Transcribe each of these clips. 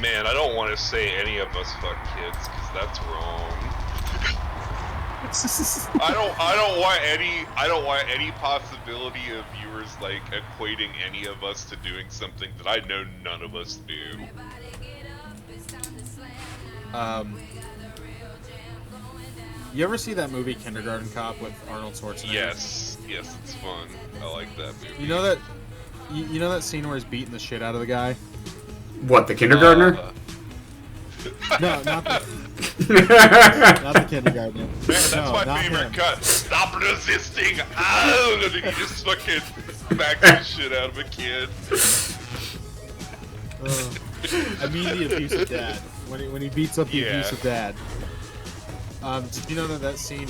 Man, I don't want to say any of us fuck kids, because that's wrong. I don't want any possibility of viewers like equating any of us to doing something that I know none of us do. You ever see that movie Kindergarten Cop with Arnold Schwarzenegger? Yes, it's fun. I like that movie. You know that scene where he's beating the shit out of the guy? What, the kindergartner? No, not the kindergartner. Man, that's my favorite cut. Stop resisting! Oh, and he just fucking smacks the shit out of a kid. I mean the abusive dad. When he beats up the abusive dad. Did you know that scene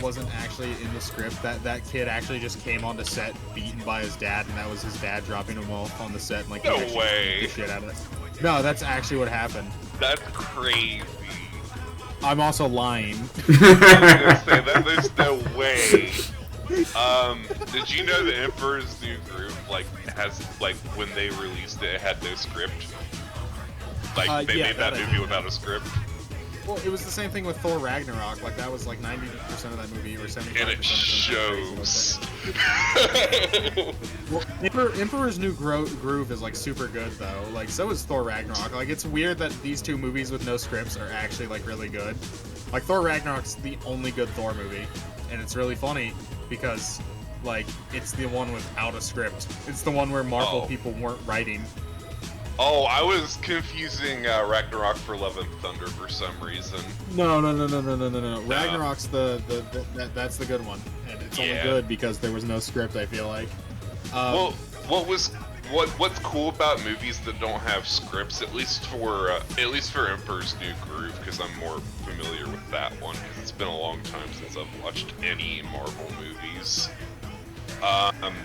wasn't actually in the script? That kid actually just came onto set beaten by his dad, and that was his dad dropping him off on the set. And, like, no he way. beat the shit out of it. No, that's actually what happened. That's crazy. I'm also lying. I was gonna say that there's no way. Did you know the Emperor's New Groove has when they released it, it had no script? Like they made that movie without a script. Well, it was the same thing with Thor Ragnarok. Like that was like 90% of that movie, or 75%. And it shows. Well, Emperor's New Groove is like super good though. Like so is Thor Ragnarok. Like it's weird that these two movies with no scripts are actually like really good. Like Thor Ragnarok's the only good Thor movie, and it's really funny because like it's the one without a script. It's the one where Marvel people weren't writing. Oh, I was confusing Ragnarok for Love and Thunder for some reason. No. Ragnarok's that's the good one, and it's only good because there was no script. I feel like. Well, what's cool about movies that don't have scripts, at least for Emperor's New Groove, because I'm more familiar with that one because it's been a long time since I've watched any Marvel movies.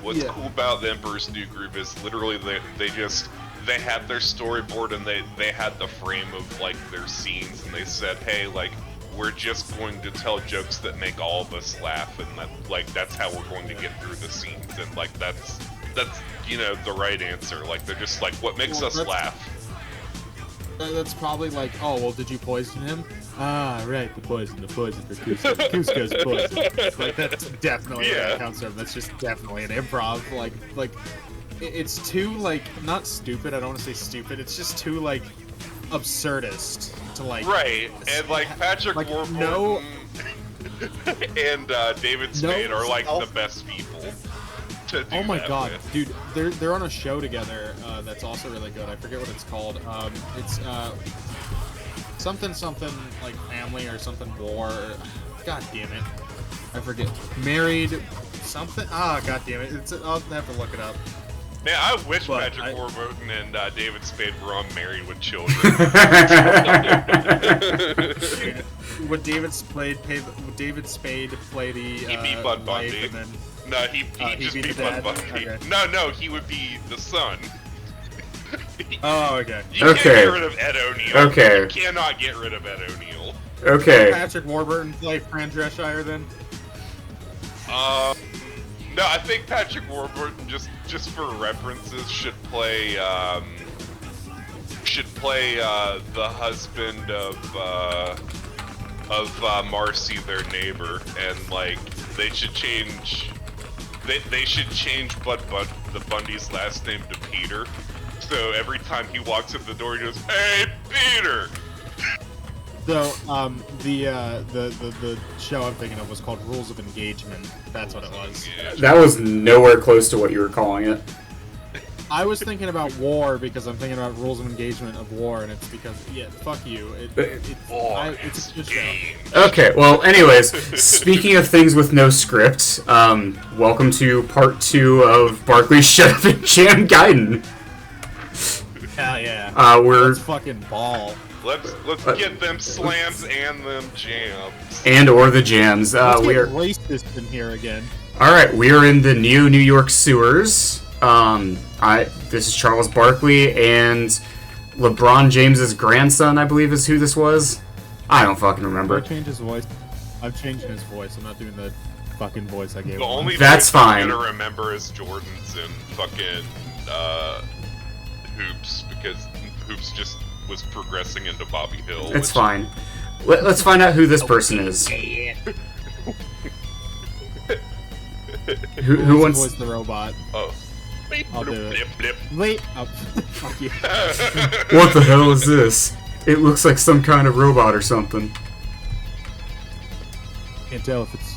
What's cool about the Emperor's New Groove is literally they had their storyboard and they had the frame of like their scenes, and they said, hey, like we're just going to tell jokes that make all of us laugh, and that's how we're going to get through the scenes, and like that's the right answer. Like they're just like, what makes us laugh? That's probably like, oh well, did you poison him? Ah, right, the poison for Cusco. Cusco's poison. Like that's definitely a concept. That's just definitely an improv. Like. It's too, like, not stupid, I don't want to say stupid, it's just too, like, absurdist to, like... Right, and, like, Patrick Warburton and David Spade are, like, the best people to do Oh my god, with. dude, they're on a show together that's also really good, I forget what it's called, it's, something, like, family or something war, god damn it, I forget, married, something, god damn it, I'll have to look it up. Man, I wish Patrick Warburton and David Spade were on Married with Children. Would David Spade play the He'd be Bud Bundy. No, he'd just be Bud Bundy. Okay. No, he would be the son. Oh, okay. You can't get rid of Ed O'Neill. Okay. You cannot get rid of Ed O'Neill. Okay. Patrick Warburton play Fran Drescher then? No, I think Patrick Warburton, just for references, should play the husband of Marcy, their neighbor, and like they should change the Bundy's last name to Peter, so every time he walks in the door, he goes, "Hey, Peter." So, the show I'm thinking of was called Rules of Engagement. That's what it was. That was nowhere close to what you were calling it. I was thinking about war because I'm thinking about Rules of Engagement of war, and it's because, fuck you. It's a good show. Okay, well, anyways, speaking of things with no script, welcome to part 2 of Barkley Shut and Jam Gaiden. Hell yeah. Let's fucking ball. Let's get them slams and them jams. And or the jams. Let's get racist in here again. Alright, we are in the New York sewers. This is Charles Barkley, and LeBron James's grandson, I believe, is who this was. I don't fucking remember. I changed his voice. I'm changing his voice. I'm not doing the fucking voice I gave him. The only That's voice fine. I'm gonna remember is Jordan's in fucking Hoops, because who's just was progressing into Bobby Hill. It's fine. Let's find out who this person is. Who wants... voice the robot? Oh. I'll do it. Blip, blip. Wait. Oh, fuck you. What the hell is this? It looks like some kind of robot or something. Can't tell if it's...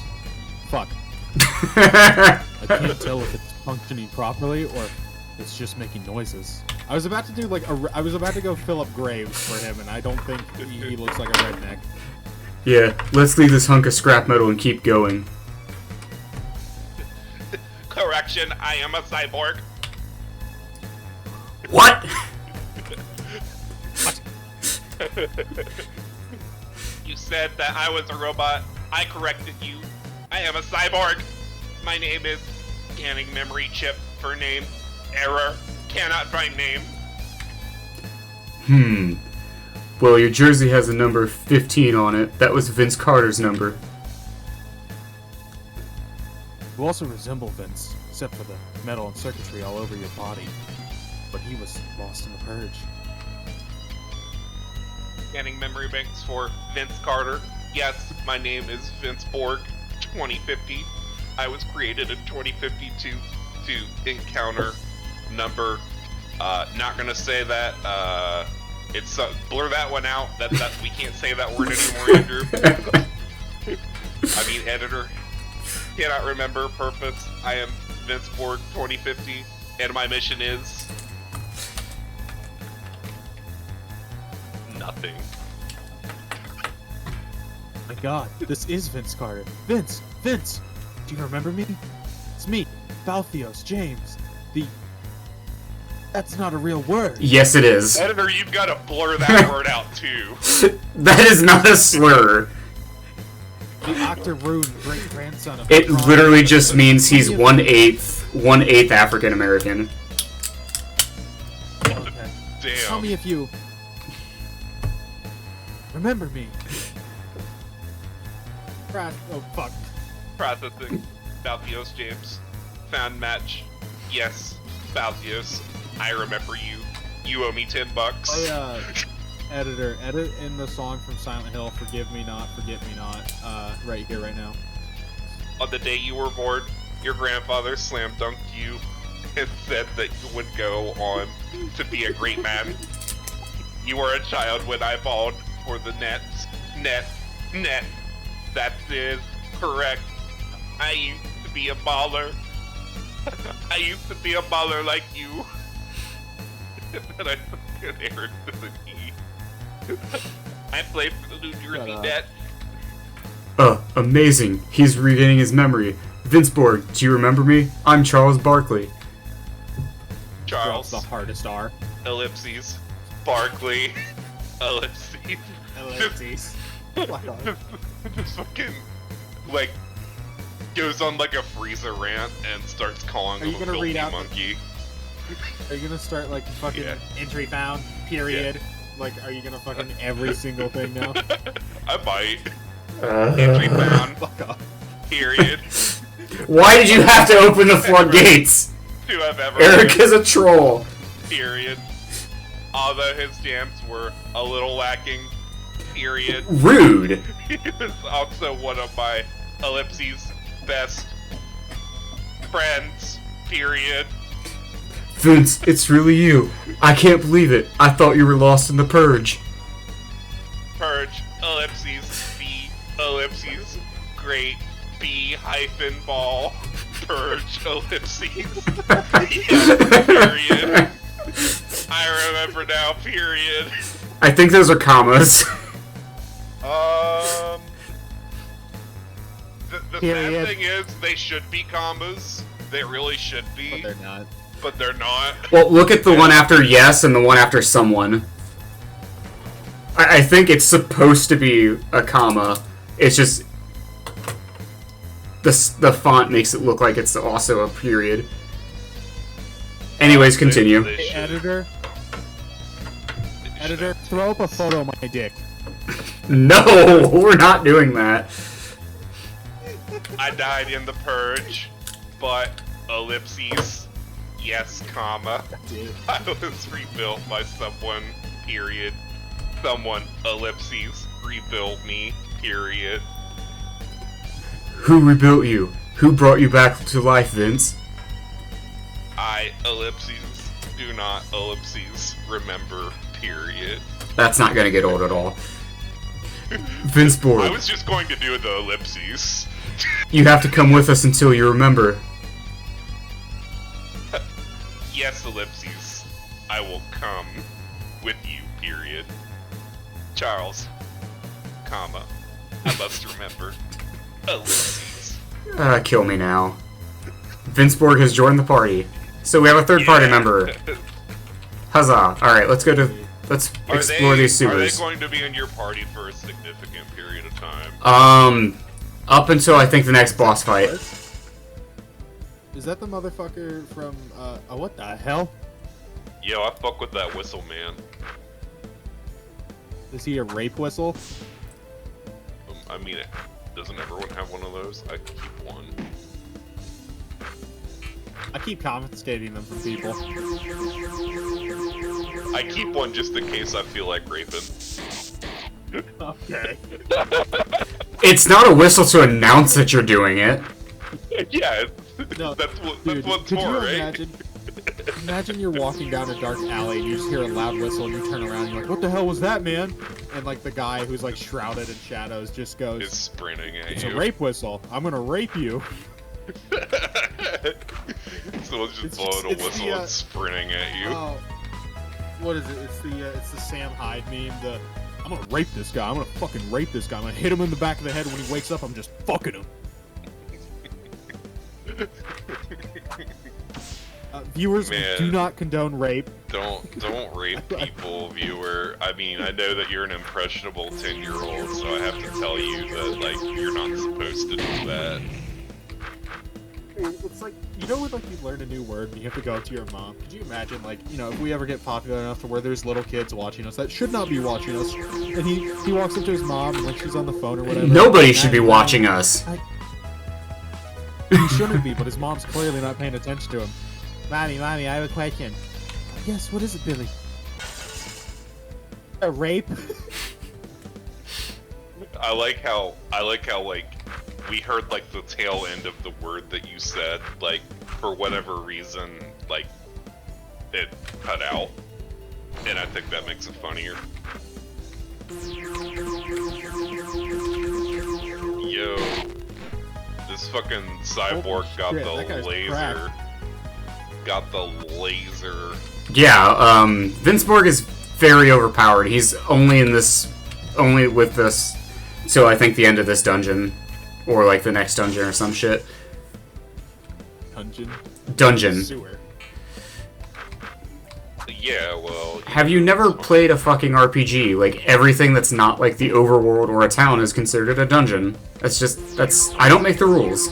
Fuck. I can't tell if it's functioning properly or if it's just making noises. I was about to do like I was about to go fill up graves for him, and I don't think he looks like a redneck. Yeah, let's leave this hunk of scrap metal and keep going. Correction, I am a cyborg. What? You said that I was a robot. I corrected you. I am a cyborg. My name is scanning memory chip for name. Error. Cannot find name. Well, your jersey has a number 15 on it. That was Vince Carter's number. You also resemble Vince, except for the metal and circuitry all over your body. But he was lost in the purge. Scanning memory banks for Vince Carter. Yes, my name is Vince Borg. 2050. I was created in 2052 to encounter number. Not gonna say that. It's blur that one out. That we can't say that word anymore, Andrew. I mean, editor. Cannot remember purpose. I am Vince Borg 2050, and my mission is nothing. My God, this is Vince Carter. Vince! Vince! Do you remember me? It's me, Balthios James. That's not a real word. Yes, it is. Editor, you've got to blur that word out too. That is not a slur. The Octoroon great-grandson of... It literally just means he's 1/8 African American. Okay. Damn. Tell me if you... remember me. Oh, fuck. Processing. Balthios James. Found match. Yes, Balthios. I remember you. You owe me $10. Editor, edit in the song from Silent Hill, Forgive Me Not, right here, right now. On the day you were born, your grandfather slam dunked you and said that you would go on to be a great man. You were a child when I balled for the net. That is correct. I used to be a baller. I used to be a baller like you. And then I took an errand to the knee. I played for the New Jersey Nets. Amazing. He's regaining his memory. Vince Borg, do you remember me? I'm Charles Barkley. Charles. Drops the hardest R. Ellipses. Barkley. Ellipses. Ellipses. Just fucking, like, goes on like a Frieza rant and starts calling him a filthy monkey. Are you gonna start like fucking entry found, period? Yeah. Like, are you gonna fucking every single thing now? I might. Entry found, fuck off. Period. Why did you have to open the floodgates? Do I've ever Eric is a troll. Period. Although his jams were a little lacking. Period. Rude. He was also one of my Ellipses' best friends. Period. Vince, it's really you. I can't believe it. I thought you were lost in the purge. Purge. Ellipses. B. Ellipses. Great. B hyphen ball. Purge. Ellipses. Yes, period. I remember now. Period. I think those are commas. The sad thing is, they should be commas. They really should be. But they're not. But they're not. Well, look at the one after yes and the one after someone. I think it's supposed to be a comma. It's just... the font makes it look like it's also a period. Anyways, continue. Hey, editor, throw up a photo of my dick. No, we're not doing that. I died in the purge, but ellipses. Yes, comma. Dude. I was rebuilt by someone, period. Someone, ellipses, rebuilt me, period. Who rebuilt you? Who brought you back to life, Vince? I, ellipses, do not, ellipses, remember, period. That's not gonna get old at all. Vince Borg, I was just going to do the ellipses. you have to come with us until you remember. Yes, ellipses, I will come with you, period. Charles, comma, I must remember, ellipses. Kill me now. Vince Borg has joined the party. So we have a third party member. Huzzah. Alright, let's explore these sewers. Are they going to be in your party for a significant period of time? Up until I think the next boss fight. Is that the motherfucker from, what the hell? Yo, I fuck with that whistle, man. Is he a rape whistle? I mean, doesn't everyone have one of those? I keep one. I keep confiscating them from people. I keep one just in case I feel like raping. Okay. It's not a whistle to announce that you're doing it. Yeah, No, that's what dude, that's what's could for, you right? imagine you're walking down a dark alley and you just hear a loud whistle and you turn around and you're like, what the hell was that, man? And like the guy who's like shrouded in shadows just goes, Is sprinting at it's you. a rape whistle. I'm gonna rape you. Someone's just It's blowing a it's whistle the, and sprinting at you. What is it? It's the Sam Hyde meme. I'm gonna rape this guy. I'm gonna fucking rape this guy. I'm gonna hit him in the back of the head when he wakes up. I'm just fucking him. Viewers, Man. do not condone rape. Don't rape people, viewer. I mean, I know that you're an impressionable 10-year-old, so I have to tell you that like you're not supposed to do that. It's like, you know when like you learn a new word and you have to go up to your mom? Could you imagine, like, you know, if we ever get popular enough to where there's little kids watching us that should not be watching us, and he walks up to his mom and like she's on the phone or whatever. Nobody should be watching us. He shouldn't be, but his mom's clearly not paying attention to him. Mommy, I have a question. Yes, what is it, Billy? A rape? I like how like we heard like the tail end of the word that you said, like for whatever reason, like it cut out, and I think that makes it funnier. Yo, this fucking cyborg got shit, the that guy's laser. cracked. Got the laser. Yeah, Vince Borg is very overpowered. He's only with this, so I think the end of this dungeon, or like the next dungeon or some shit. Dungeon. Sewer. Yeah, well. Have you never played a fucking RPG? Like, everything that's not like the overworld or a town is considered a dungeon. I don't make the rules.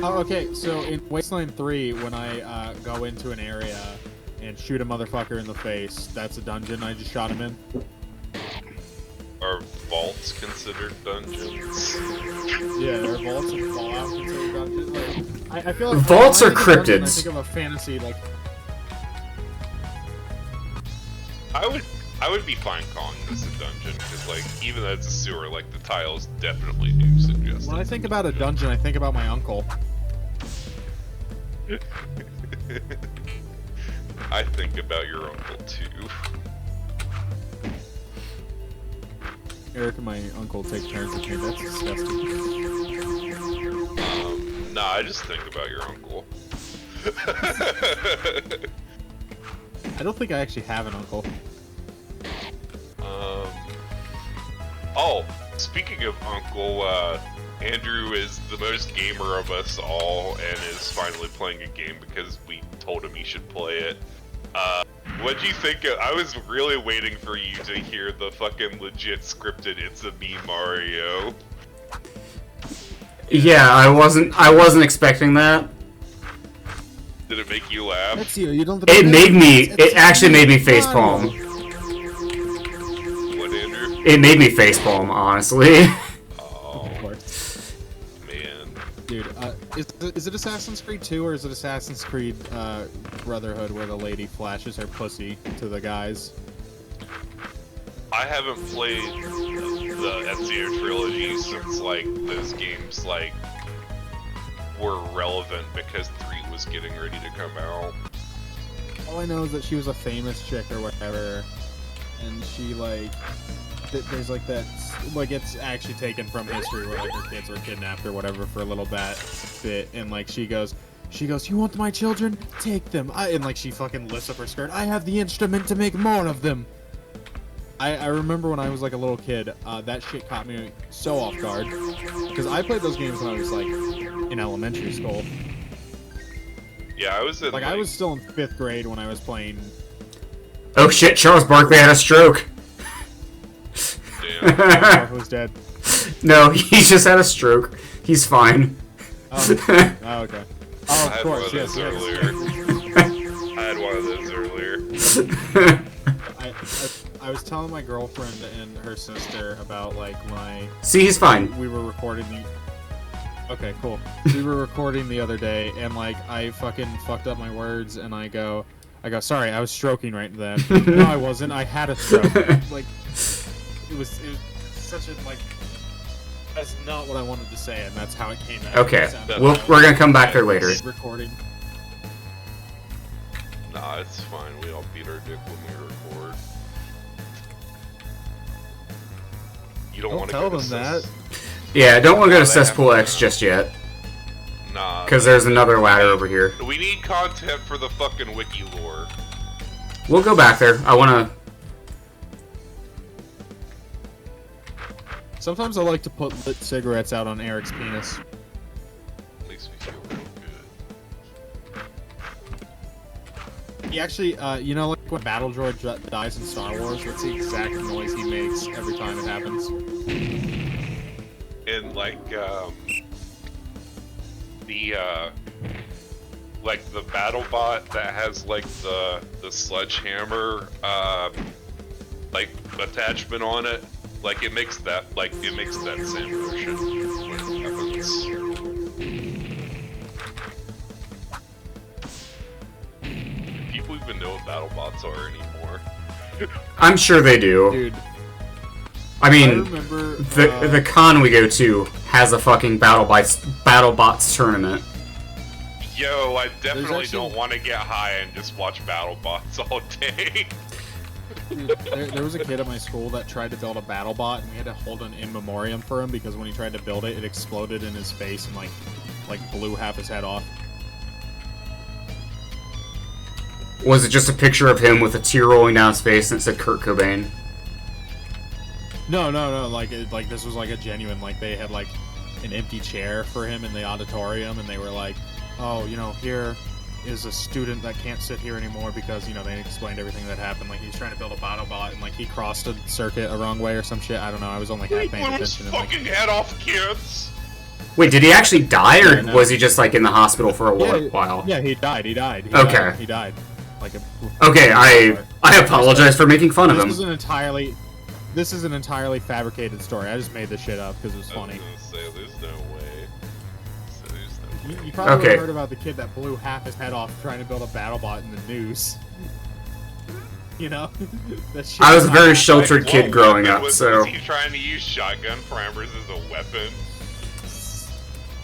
Oh, okay, so in Wasteland 3, when I go into an area and shoot a motherfucker in the face, that's a dungeon I just shot him in? Are vaults considered dungeons? Yeah, are vaults and Fallout considered dungeons? Like, I feel like Vaults when are I think of dungeon, cryptids. I think of a fantasy, like... I would be fine calling this a dungeon, because like, even though it's a sewer, like the tiles definitely do suggest. When I think about a dungeon, I think about my uncle. I think about your uncle too. Eric and my uncle take turns with me, that's disgusting. Nah, I just think about your uncle. I don't think I actually have an uncle. Oh, speaking of uncle, Andrew is the most gamer of us all and is finally playing a game because we told him he should play it. What'd you think of? I was really waiting for you to hear the fucking legit scripted "It's a Me Mario." Yeah, I wasn't expecting that. Did it make you laugh? That's you, you don't... It actually made me facepalm. What, Andrew? It made me facepalm, honestly. Oh, man. Dude, Is it Assassin's Creed 2 or is it Assassin's Creed Brotherhood where the lady flashes her pussy to the guys? I haven't played the Ezio trilogy since like those games like were relevant because 3 was getting ready to come out. All I know is that she was a famous chick or whatever, and she like there's like that like it's actually taken from history where like her kids were kidnapped or whatever for a little bit, and like she goes, you want my children? Take them. And like she fucking lifts up her skirt. I have the instrument to make more of them. I remember when I was like a little kid, that shit caught me so off guard because I played those games when I was like in elementary school. Yeah, I was in I was still in 5th grade when I was playing. Oh shit! Charles Barkley had a stroke. Damn. Who's dead? No, he just had a stroke. He's fine. Oh, oh okay. Oh, I of had course, one of those yes. earlier. I had one of those earlier. I was telling my girlfriend and her sister about like See, he's fine. we were recording the. Okay, cool. We were recording the other day, and like I fucking fucked up my words, and I go, sorry, I was stroking right then. No, I wasn't. I had a stroke. Like it was such a like. That's not what I wanted to say, and that's how it came out. Okay, we're gonna come back there later. Recording. Nah, it's fine. We all beat our dick when we record. You don't want to tell them that. Yeah, don't want to go to Cesspool X just yet. Nah. Because there's another ladder over here. We need content for the fucking wiki lore. We'll go back there. I want to... Sometimes I like to put lit cigarettes out on Eric's penis. Makes me feel real good. He actually, you know, like when Battle Droid dies in Star Wars, that's the exact noise he makes every time it happens. And like the battle bot that has like the sledgehammer like attachment on it, like it makes that same motion when it happens. Do people even know what battle bots are anymore? I'm sure they do. Dude, I mean, I remember, the con we go to has a fucking BattleBots tournament. Yo, I definitely actually- don't want to get high and just watch battle bots all day. dude, there was a kid at my school that tried to build a battle bot, and we had to hold an in memoriam for him because when he tried to build it, it exploded in his face and like blew half his head off. Was it just a picture of him with a tear rolling down his face and it said Kurt Cobain? No, like this was like a genuine, like they had like an empty chair for him in the auditorium, and they were like, oh, you know, here is a student that can't sit here anymore because, you know, they explained everything that happened. Like, he's trying to build a battle bot, and like he crossed a circuit a wrong way or some shit. I don't know. I was only half paying attention. And, like, fucking head off, kids! Wait, did he actually die, or Yeah, no. was he just like in the hospital for a while? Yeah, he died. He Okay. died. Like a. Okay, I apologize for making fun of him. This is an entirely fabricated story. I just made this shit up because it was funny. I was gonna say, there's no way. You probably Okay. heard about the kid that blew half his head off trying to build a battle bot in the news. You know? That shit I was a very not- sheltered kid What growing weapon up, was so... he trying to use shotgun primers as a weapon?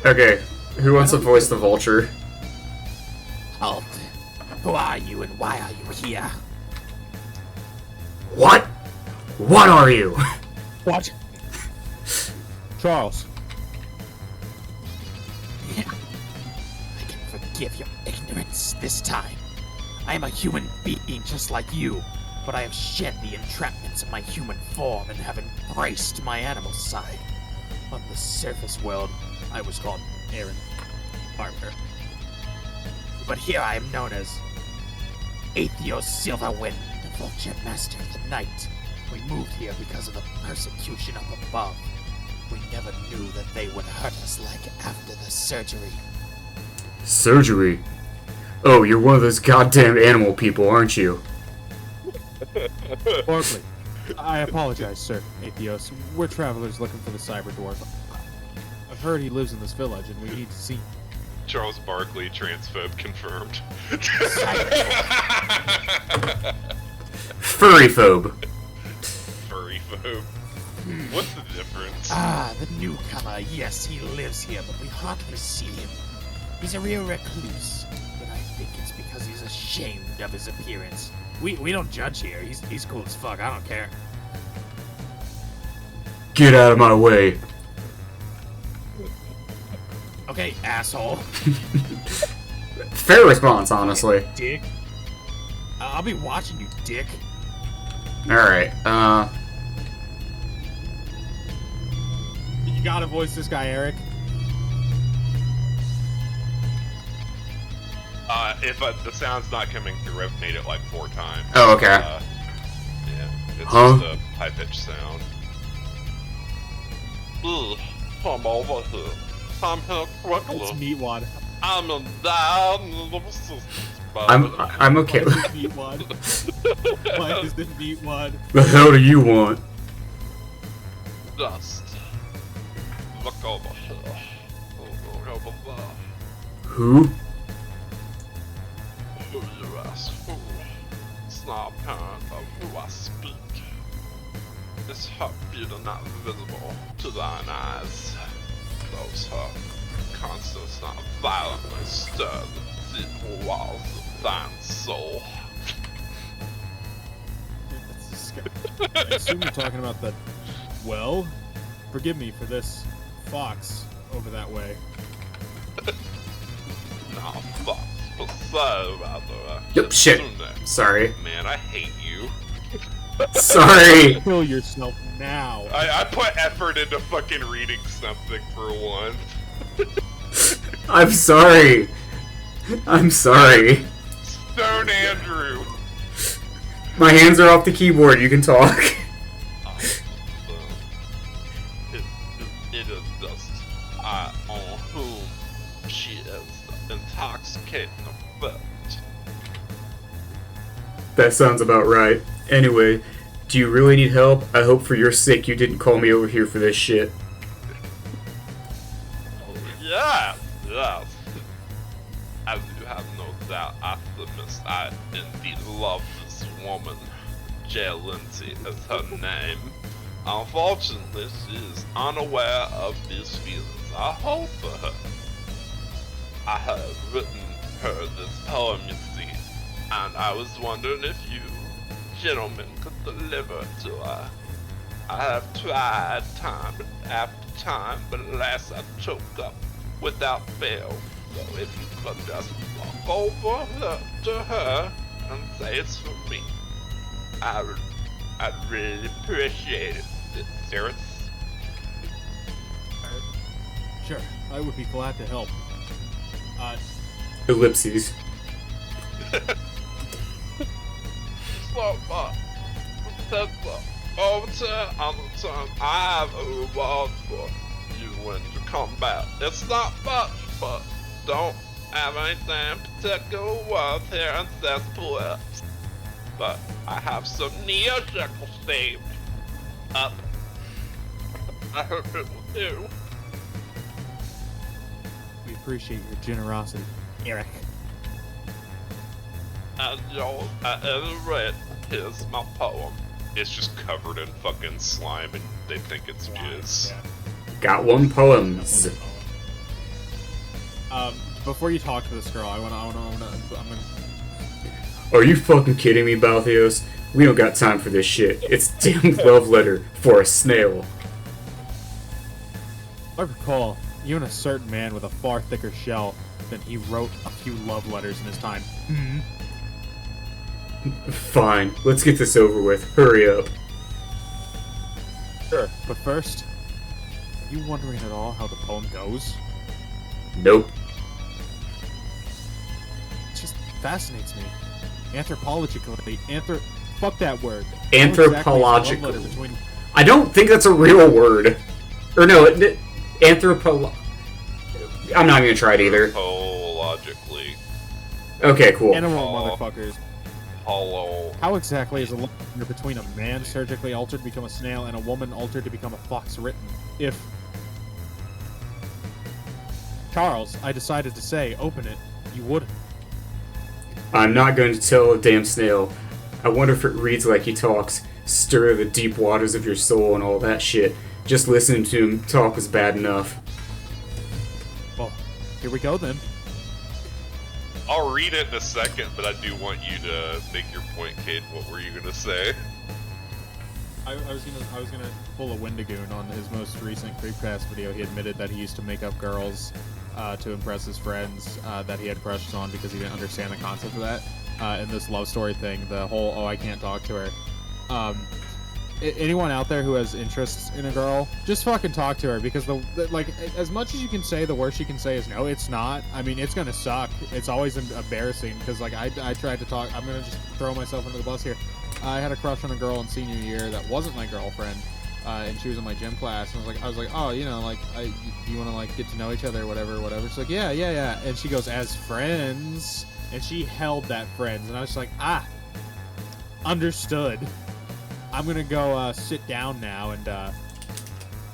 Okay, who wants to voice the vulture? Halt. Who are you and why are you here? What? What are you? What? Charles. I can forgive your ignorance this time. I am a human being just like you, but I have shed the entrapments of my human form and have embraced my animal side. On the surface world, I was called Aaron Parker. But here I am known as Atheos Silverwind, the Vulture Master of the Night. We moved here because of the persecution up above. We never knew that they would hurt us like after the surgery. Surgery? Oh, you're one of those goddamn animal people, aren't you? Barkley. I apologize, sir, Atheos. We're travelers looking for the Cyber Dwarf. I've heard he lives in this village, and we need to see him. Charles Barkley, transphobe confirmed. Furry phobe. Furry phobe. What's the difference? The newcomer. Yes, he lives here, but we hardly see him. He's a real recluse, but I think it's because he's ashamed of his appearance. We don't judge here. He's cool as fuck. I don't care. Get out of my way. Okay, asshole. Fair response, honestly. Dick. I'll be watching you, dick. Alright, You gotta voice this guy, Eric. If the sound's not coming through, I've made it like 4 times. Oh, okay. Yeah, it's Huh? just a high-pitched sound. Ugh, come over here. I'm here quickly. It's Meatwad. I'm in down little sisters. I'm okay. Meatwad. Why is the Meatwad? The hell do you want? Dust. Look over here. Look over there. Who? Who you ask? Who? It's not apparent of who I speak. Is her beauty not visible to thine eyes? Those her constants not violently stir the deep walls of thine soul. That's disgusting. I assume you're talking about the... Well, forgive me for this fox over that way. Now, fuck. But so about the Yep, shit. Sorry. Man, I hate you. Sorry. Kill yourself now. I put effort into fucking reading something for once. I'm sorry. I'm sorry. Stone Andrew. My hands are off the keyboard. You can talk. It is just on whom she is intoxicating effect. That sounds about right. Anyway, do you really need help? I hope for your sake you didn't call me over here for this shit. Yes, yes. As you have no doubt, Optimus, I indeed love this woman. Jay Lindsay is her name. Unfortunately, she is unaware of these feelings I hold for her. I have written her this poem, you see, and I was wondering if you gentlemen could deliver it to her. I have tried time after time, but alas I choke up without fail. So if you could just walk over to her and say it's for me, I'd really appreciate it, Sarah. Sure, I would be glad to help. Ellipses. So much. Over on the time I have a reward for you when you come back. It's not much, but don't have anything particular worth here in Cesspool. But I have some neo-shekel saved up. I hope it will do. We appreciate your generosity, Eric. And yours, at any rate, here's my poem. It's just covered in fucking slime and they think it's jizz. Yeah. Got one poems. Before you talk to this girl, I'm gonna. Are you fucking kidding me, Balthios? We don't got time for this shit. It's a damn love letter for a snail. I recall, even a certain man with a far thicker shell than he wrote a few love letters in his time. Fine, let's get this over with. Hurry up. Sure. But first, are you wondering at all how the poem goes? Nope. It just fascinates me. Anthropologically, fuck that word. Anthropological. What exactly is the love letter between... I don't think that's a real word. Or no, I'm not gonna try it either. Anthropologically. Okay, cool. Animal motherfuckers. Hollow. How exactly is a love letter between a man surgically altered to become a snail and a woman altered to become a fox written? If... Charles, I decided to say, open it. You wouldn't. I'm not going to tell a damn snail. I wonder if it reads like he talks. Stir the deep waters of your soul and all that shit. Just listening to him talk was bad enough. Well, here we go then. I'll read it in a second, but I do want you to make your point, Cade. What were you gonna say? I was gonna pull a Wendigoon on his most recent Creepcast video. He admitted that he used to make up girls to impress his friends that he had crushes on because he didn't understand the concept of that. In this love story thing, the whole "oh, I can't talk to her." Anyone out there who has interests in a girl, just fucking talk to her, because like as much as you can say, the worst you can say is no. It's not. I mean, it's gonna suck. It's always embarrassing because like I tried to talk. I'm gonna just throw myself under the bus here. I had a crush on a girl in senior year that wasn't my girlfriend, and she was in my gym class. And I was like, oh, you know, like, you want to like get to know each other, or whatever. She's like, yeah. And she goes, as friends, and she held that friends, and I was just like, understood. I'm gonna go sit down now and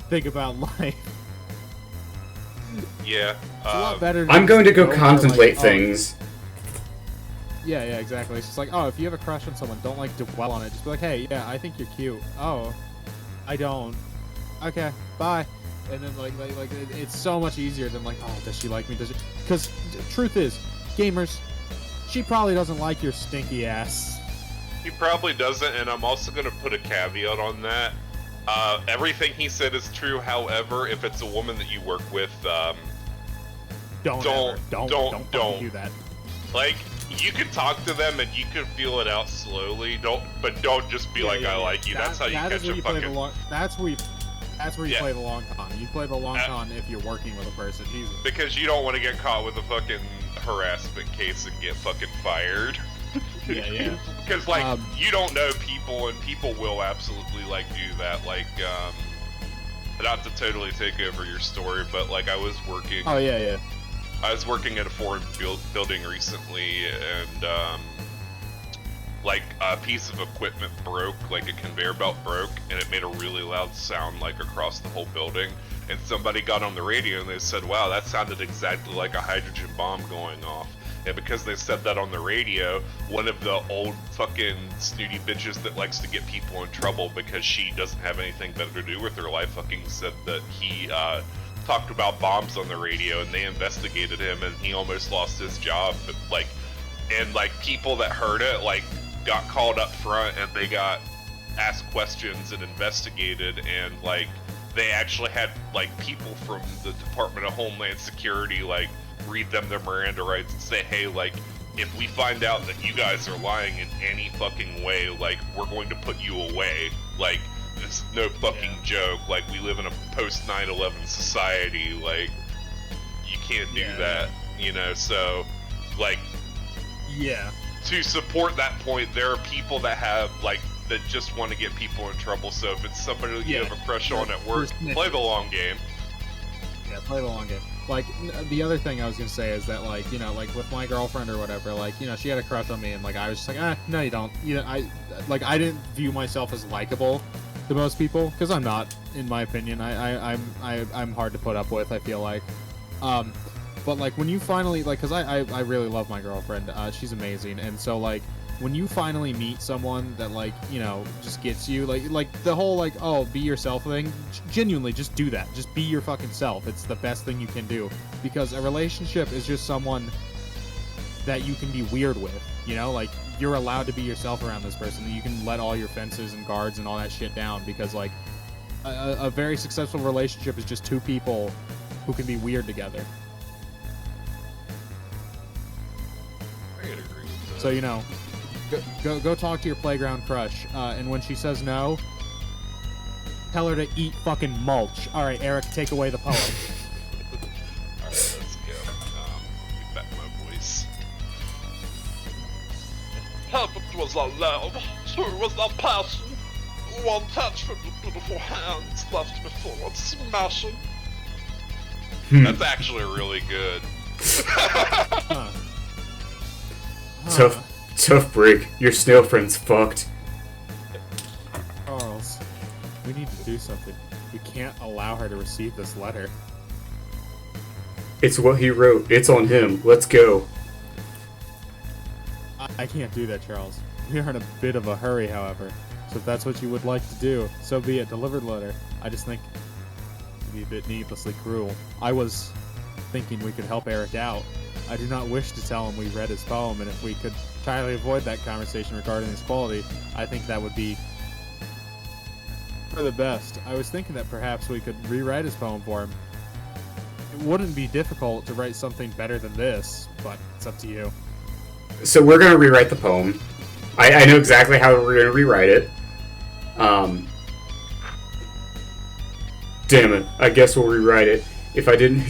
think about life. Yeah. It's a lot better. I'm going to go like, contemplate things. Yeah, exactly. It's just like, oh, if you have a crush on someone, don't like dwell on it. Just be like, hey, yeah, I think you're cute. Oh, I don't. Okay, bye. And then like it's so much easier than like, oh, does she like me? Does she? Because truth is, gamers, she probably doesn't like your stinky ass. He probably doesn't, and I'm also going to put a caveat on that. Everything he said is true. However, if it's a woman that you work with, Don't do that. Like, you can talk to them and you can feel it out slowly. Don't just be like, I like you. That's how you catch a fucking. That's where you play the long con. You play the long con if you're working with a person. Jesus. Because you don't want to get caught with a fucking harassment case and get fucking fired. Yeah. Because like you don't know people, and people will absolutely like do that. Like, not to totally take over your story, but like I was working. Oh yeah. I was working at a foreign building recently, and like a piece of equipment broke, like a conveyor belt broke, and it made a really loud sound like across the whole building. And somebody got on the radio and they said, "Wow, that sounded exactly like a hydrogen bomb going off." And because they said that on the radio, one of the old fucking snooty bitches that likes to get people in trouble because she doesn't have anything better to do with her life fucking said that he talked about bombs on the radio, and they investigated him and he almost lost his job. But like, and like people that heard it like got called up front and they got asked questions and investigated, and like they actually had like people from the Department of Homeland Security like read them their Miranda rights and say, hey, like, if we find out that you guys are lying in any fucking way, like, we're going to put you away. Like, it's no fucking joke. Like, we live in a post 9/11 society. Like, you can't do that, you know? So, like, to support that point, there are people that have, like, that just want to get people in trouble. So if it's somebody that you have a crush on at work, play the long game. Yeah, play the long game. Like, the other thing I was gonna say is that, like, you know, like, with my girlfriend or whatever, like, you know, she had a crush on me, and, like, I was just like, no, you don't. You know, I didn't view myself as likable to most people, because I'm not, in my opinion. I'm hard to put up with, I feel like. But, like, when you finally, like, because I really love my girlfriend. She's amazing, and so, like, when you finally meet someone that, like, you know, just gets you, like the whole, like, oh, be yourself thing, genuinely, just do that. Just be your fucking self. It's the best thing you can do. Because a relationship is just someone that you can be weird with, you know? Like, you're allowed to be yourself around this person. You can let all your fences and guards and all that shit down, because, like, a very successful relationship is just two people who can be weird together. I could agree with that. So, you know, go talk to your playground crush, and when she says no, tell her to eat fucking mulch. All right, Eric, take away the poem. All right, let's go. Get back my voice. Perfect was our love, true was our passion. One touch from your beautiful hands left me forward smashing. That's actually really good. Tough break. Your snail friend's fucked. Charles, we need to do something. We can't allow her to receive this letter. It's what he wrote. It's on him. Let's go. I can't do that, Charles. We are in a bit of a hurry, however. So if that's what you would like to do, so be it. Delivered letter. I just think it'd be a bit needlessly cruel. I was thinking we could help Eric out. I do not wish to tell him we read his poem, and if we could entirely avoid that conversation regarding his quality, I think that would be for the best. I was thinking that perhaps we could rewrite his poem for him. It wouldn't be difficult to write something better than this, but it's up to you. So we're gonna rewrite the poem. I know exactly how we're gonna rewrite it. Damn it! I guess we'll rewrite it. If I didn't,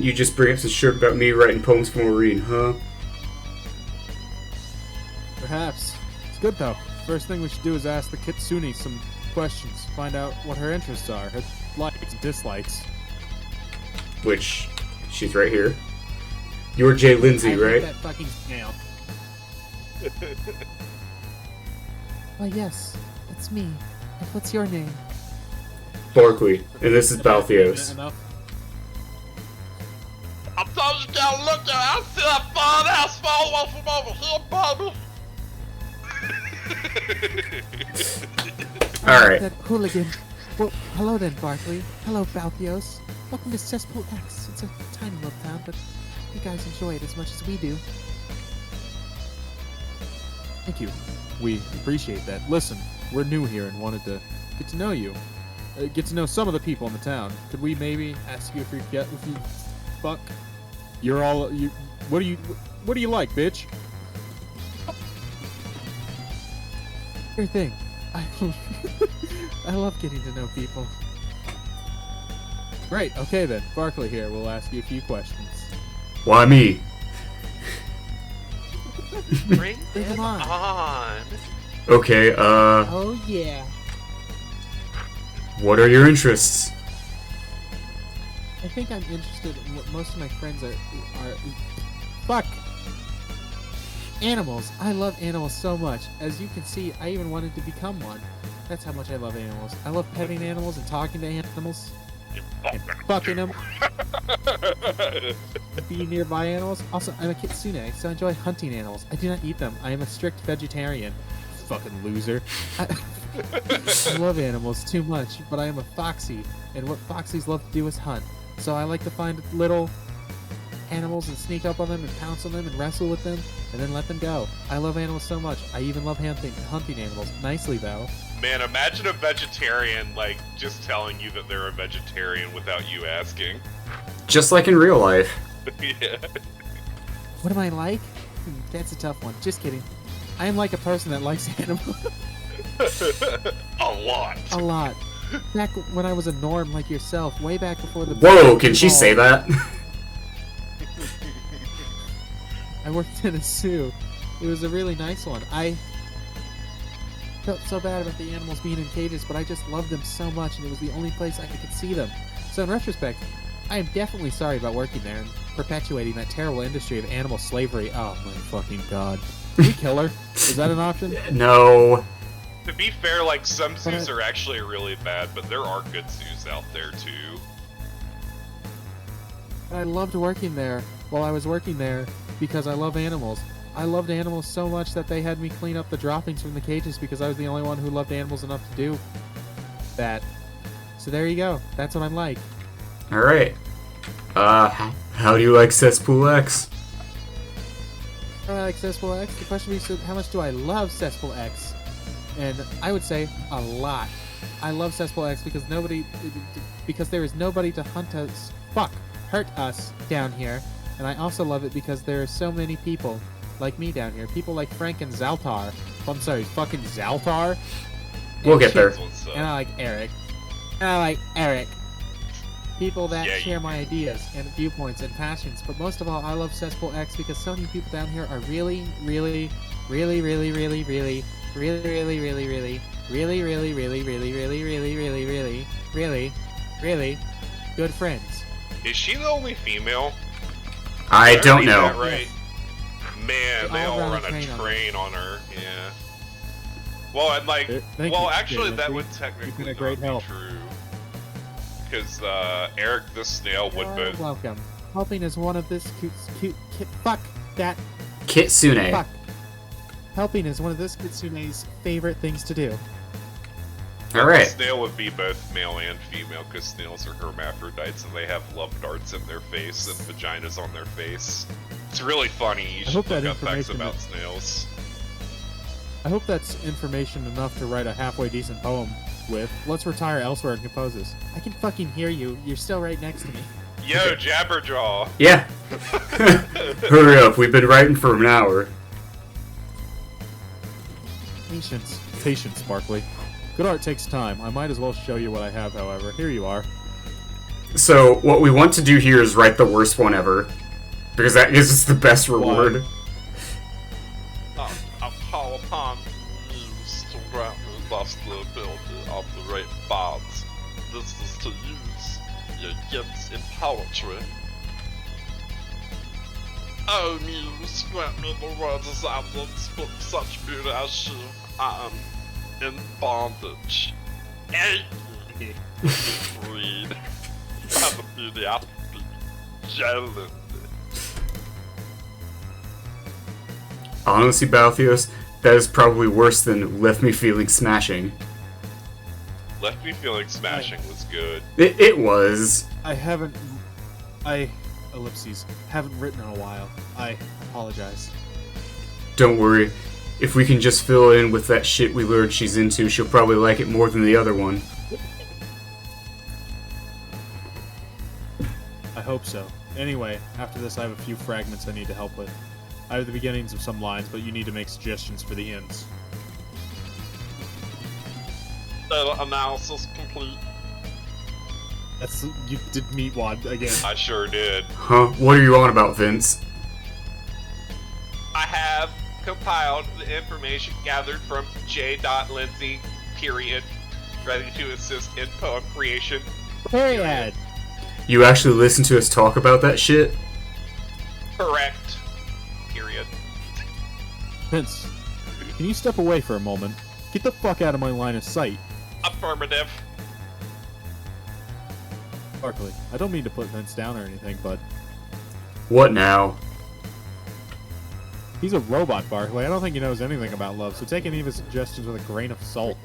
you just bring up some shit about me writing poems for Maureen, huh? Perhaps. It's good though. First thing we should do is ask the Kitsune some questions. Find out what her interests are, her likes and dislikes. Which, she's right here. You're Jay Lindsay, I right? hate that fucking snail. Why yes, it's me. And what's your name? Barkley, and this is Balthios. Enough. I'm told you gotta look at I see that fine ass fall from over here, baby. Alright. That hooligan. Well, hello then, Barkley. Hello, Balthios. Welcome to Cesspool X. It's a tiny little town, but you guys enjoy it as much as we do. Thank you. We appreciate that. Listen, we're new here and wanted to get to know you. Get to know some of the people in the town. Could we maybe ask you if you fuck? You're all you. What do you like, bitch? Your thing. I love getting to know people. Great. Okay then. Barkley here. We'll ask you a few questions. Why me? Bring Bring it them on. on. Okay, Oh yeah. what are your interests? I think I'm interested in what most of my friends are. Fuck. Animals. I love animals so much. As you can see, I even wanted to become one. That's how much I love animals. I love petting animals and talking to animals. And fucking them. Be nearby animals. Also, I'm a kitsune, so I enjoy hunting animals. I do not eat them. I am a strict vegetarian. Fucking loser. I love animals too much, but I am a foxy, and what foxies love to do is hunt. So I like to find little animals and sneak up on them and pounce on them and wrestle with them, and then let them go. I love animals so much. I even love hunting animals. Nicely, though. Man, imagine a vegetarian, like, just telling you that they're a vegetarian without you asking. Just like in real life. Yeah. What am I like? That's a tough one. Just kidding. I am like a person that likes animals. A lot. A lot. Back when I was a norm like yourself, way back before the... Whoa, can she say that? I worked in a zoo. It was a really nice one. I felt so bad about the animals being in cages, but I just loved them so much, and it was the only place I could see them. So in retrospect, I am definitely sorry about working there and perpetuating that terrible industry of animal slavery. Oh my fucking god. Can we kill her? Is that an option? No. To be fair, like, some zoos are actually really bad, but there are good zoos out there, too. I loved working there while I was working there because I love animals. I loved animals so much that they had me clean up the droppings from the cages because I was the only one who loved animals enough to do that. So there you go. That's what I'm like. Alright. How do you like Cesspool X? I like Cesspool X. The question is, how much do I love Cesspool X? And I would say a lot. I love Cesspool X because there is nobody to hurt us down here. And I also love it because there are so many people like me down here. People like Frank and Zaltar. I'm sorry, fucking Zaltar. We'll get there. And I like Eric. People that share my ideas and viewpoints and passions. But most of all, I love Cesspool X because so many people down here are really good friends. Is she the only female? I don't read know. that right? Man, they all run a train on her. Yeah. Well, and like, Thank well, you, actually, Jay. that You've would been technically a great not help. be true. because Eric the snail would You're be. welcome. Helping is one of this fuck that Kitsune. fuck. Helping is one of this kitsune's favorite things to do. Alright. Snail would be both male and female because snails are hermaphrodites and they have love darts in their face and vaginas on their face. It's really funny. You should hope that look up facts information about snails. I hope that's information enough to write a halfway decent poem with. Let's retire elsewhere and compose this. I can fucking hear you. You're still right next to me. Yo, Jabberjaw! Yeah. Hurry up, we've been writing for an hour. Patience. Patience, Barkley. Good art takes time. I might as well show you what I have, however. Here you are. So, what we want to do here is write the worst one ever. Because that gives us the best reward. I call upon muse to grant me thus the ability of the right bards. This is to use your gifts in poetry. Oh muse, grant me the words as ambulance for such beauty as she. I am in bondage. Read. Have a beauty I be jealous. Honestly, Balthios, that is probably worse than Left Me Feeling Smashing. Left Me Feeling Smashing was good. It was. Ellipses, haven't written in a while. I apologize. Don't worry. If we can just fill in with that shit we learned she's into, she'll probably like it more than the other one. I hope so. Anyway, after this I have a few fragments I need to help with. I have the beginnings of some lines, but you need to make suggestions for the ends. Analysis complete. You did meet one again. I sure did. Huh? What are you on about, Vince? I have compiled the information gathered from J. Lindsay, period, ready to assist in poem creation. Period. You actually listen to us talk about that shit? Correct. Period. Vince, can you step away for a moment? Get the fuck out of my line of sight. Affirmative. Barkley, I don't mean to put Vince down or anything, but What now? he's a robot, Barkley. I don't think he knows anything about love, so take any of his suggestions with a grain of salt.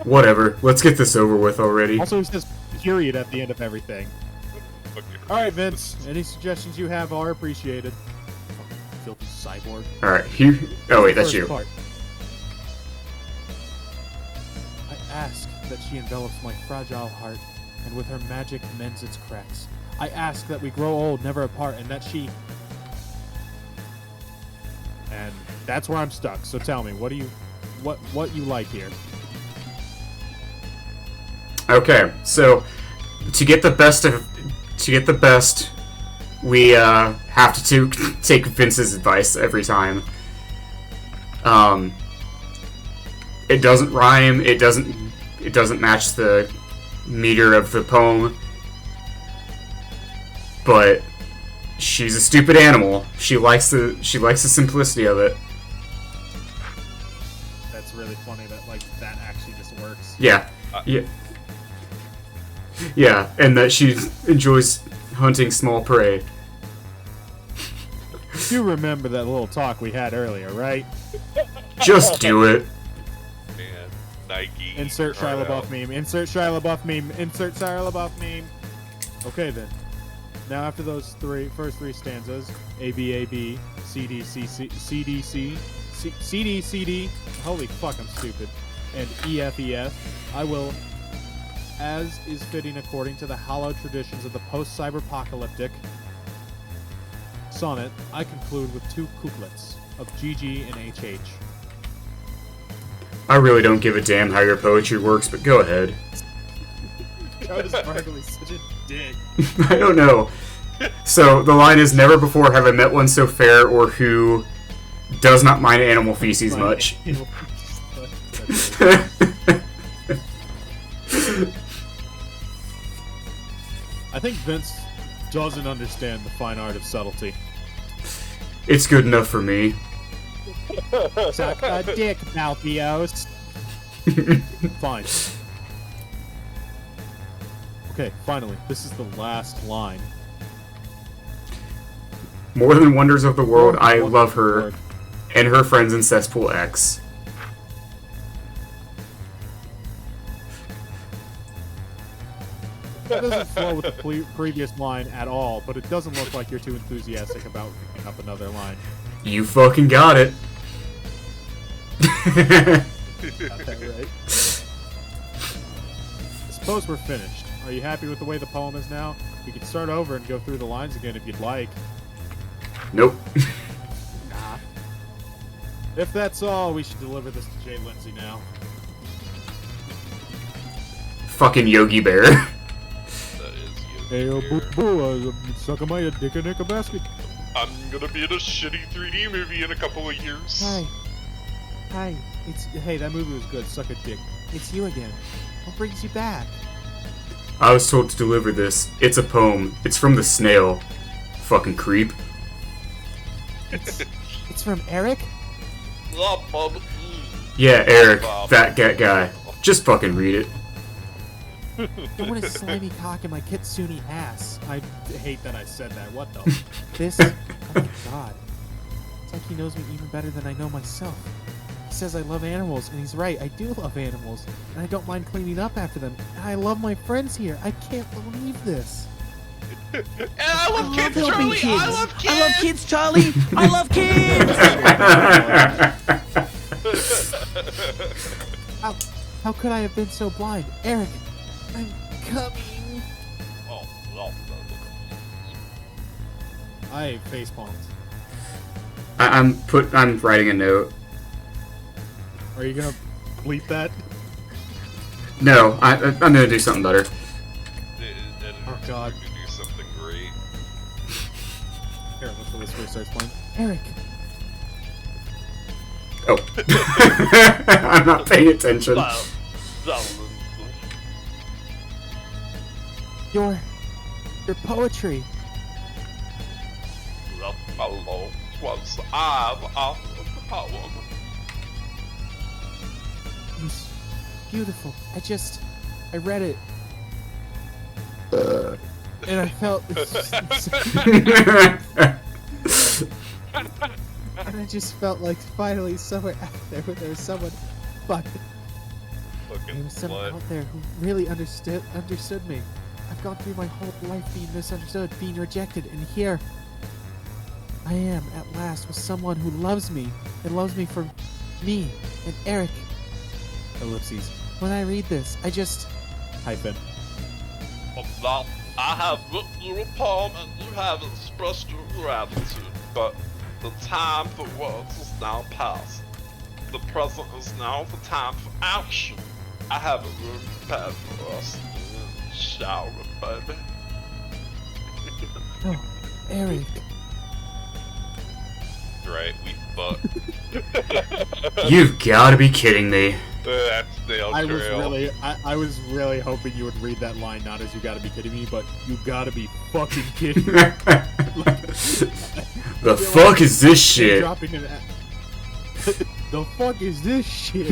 Whatever. Let's get this over with already. Also, he says period at the end of everything. Alright, Vince, any suggestions you have are appreciated. Filthy cyborg. Alright, here. Oh, wait, that's First you. part. I ask that she envelops my fragile heart, and with her magic mends its cracks. I ask that we grow old, never apart, and that she... And that's where I'm stuck, so tell me, what you like here? Okay, so to get the best, we have to take Vince's advice every time. It doesn't rhyme. It doesn't match the meter of the poem. But she's a stupid animal. She likes the simplicity of it. That's really funny that that actually just works. Yeah. Yeah. Yeah, and that she enjoys hunting small prey. You remember that little talk we had earlier, right? Just do it. Man, Nike. Insert Shia LaBeouf meme. Insert Shia LaBeouf meme. Insert Shia LaBeouf meme. Okay then. Now after those first three stanzas, A B A B, C D C C C D C C D C D. Holy fuck, I'm stupid. And E F E F. I will, as is fitting according to the hallowed traditions of the post-cyberpocalyptic sonnet, I conclude with two couplets of GG and HH. I really don't give a damn how your poetry works, but go ahead. Travis Barkley's such a dick. I don't know. So the line is, never before have I met one so fair or who does not mind animal feces much. I think Vince doesn't understand the fine art of subtlety. It's good enough for me. Suck a dick, Malthios. Fine. Okay, finally, this is the last line. More than wonders of the world, I love her World. and her friends in Cesspool X. That doesn't flow with the previous line at all, but it doesn't look like you're too enthusiastic about picking up another line. You fucking got it. Got that right. Suppose we're finished. Are you happy with the way the poem is now? We can start over and go through the lines again if you'd like. Nope. Nah. If that's all, we should deliver this to Jay Lindsay now. Fucking Yogi Bear. That is you. Hey, boo boo, suck my dick in a basket. I'm gonna be in a shitty 3D movie in a couple of years. Hi. Hi. Hey, that movie was good. Suck a dick. It's you again. What brings you back? I was told to deliver this. It's a poem. It's from the snail. Fucking creep. It's from Eric? Yeah, Eric. Fat cat guy. Just fucking read it. I want a slimy cock in my kitsune ass. I hate that I said that. What the? This? Oh my god. It's like he knows me even better than I know myself. He says I love animals, and he's right. I do love animals, and I don't mind cleaning up after them. And I love my friends here. I can't believe this. And I love kids, helping Charlie! kids. I love kids! I love kids, Charlie. I love kids. How could I have been so blind? Eric, I'm coming. Oh, well, I face palmed. I'm writing a note. Are you gonna bleep that? No, I'm gonna do something better. Oh, God. To do something great. Here, let's go. This where it starts playing. Eric, Oh. I'm not paying attention. your poetry. Hello, was I the poem? It was beautiful. I read it. And I felt. And I just felt like finally somewhere out there where there was someone. Fuck. There Fucking was someone what? out there who really understood me. I've gone through my whole life being misunderstood, being rejected, and here I am at last with someone who loves me and loves me for me and Eric. Ellipses. When I read this, I just Hyphen. Well, I have written you a poem and you have expressed your gratitude, but the time for words is now past. The present is now the time for action. I have a room prepared for us. Shower, baby. oh, Eric. Right, we fucked. You've gotta be kidding me. That's Snail Trail. I was really hoping you would read that line not as "you gotta be kidding me," but "you gotta be fucking kidding me." The fuck is this shit? Dropping an the fuck is this shit?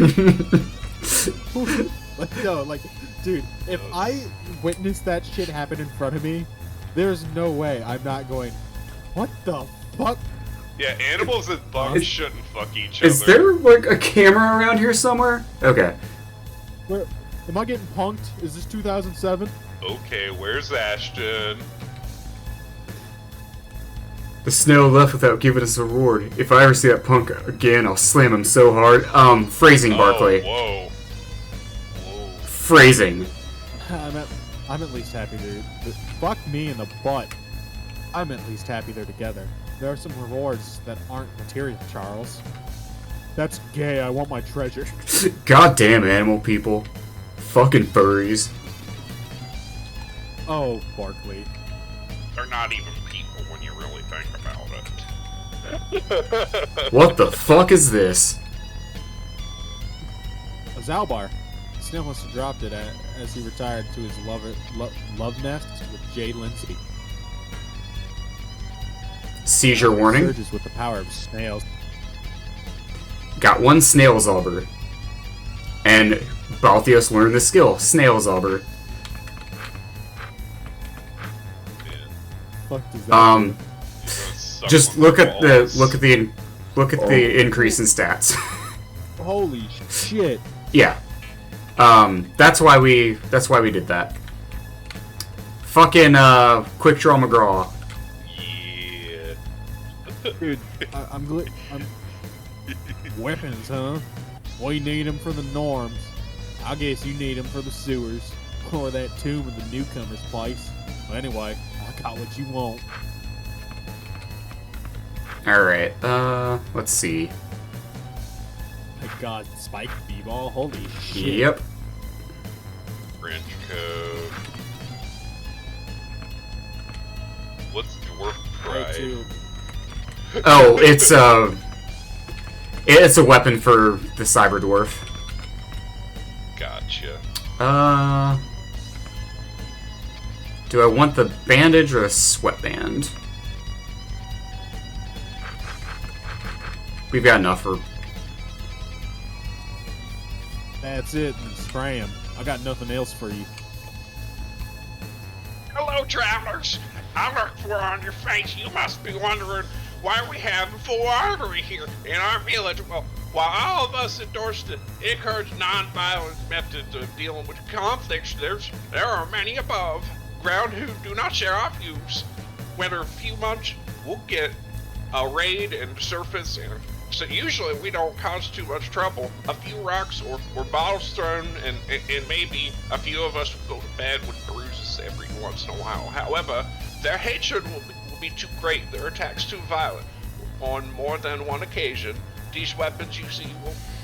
Dude, if I witnessed that shit happen in front of me, there's no way I'm not going, what the fuck? Yeah, animals and bugs shouldn't fuck each other. Is there, like, a camera around here somewhere? Okay. Where, am I getting punked? Is this 2007? Okay, where's Ashton? The snow left without giving us a reward. If I ever see that punk again, I'll slam him so hard. Phrasing, Barkley. Oh, whoa. Phrasing. I'm at least happy fuck me in the butt. I'm at least happy they're together. There are some rewards that aren't material, Charles. That's gay. I want my treasure. Goddamn animal people. Fucking furries. Oh, Barkley. They're not even people when you really think about it. What the fuck is this? A Zalbar. Snail must have dropped it as he retired to his love nest with Jay Lindsay. Seizure warning. Surges with the power of snails. Got one snail zobber. And Balthios learned the skill, snail zobber. fuck does that do? Just look at the increase in stats. Holy shit. Yeah. That's why we did that. Fucking Quick Draw McGraw. Yeah. Dude, I'm weapons, huh? We need them for the norms. I guess you need them for the sewers. Or that tomb in the newcomer's place. Well, anyway, I got what you want. Alright, let's see. My god, Spike B-Ball? Holy shit. Yep. French code. What's dwarf pride? Oh, it's a weapon for the cyber dwarf. Gotcha. Do I want the bandage or a sweatband? We've got enough for... That's it, and spray 'em. I got nothing else for you. Hello, travelers. I look for on your face. You must be wondering why we have a full artery here in our village. Well, while all of us endorse the encourage non-violent methods of dealing with conflicts, there are many above ground who do not share our views. Whether a few months, we'll get a raid and surface, and so usually we don't cause too much trouble. A few rocks or bottles thrown, and maybe a few of us will go to bed with bruises every once in a while. However, their hatred will be too great, their attacks too violent. On more than one occasion, these weapons you see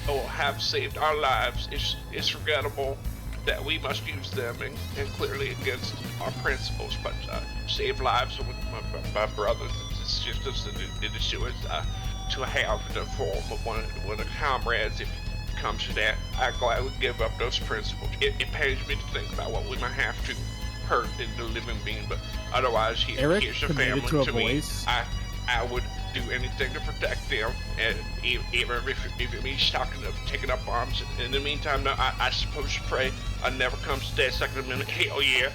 will have saved our lives. It's regrettable that we must use them and clearly against our principles, but save lives with my brothers and sisters in the sewers. To have the form of one of the comrades, if it comes to that, I gladly give up those principles. It pains me to think about what we might have to hurt in the living being, but otherwise, Eric here's a committed family to a me. voice. I would do anything to protect them, and even if it means taking up arms. In the meantime, no, I suppose you pray I never comes to that second minute. Hell yeah.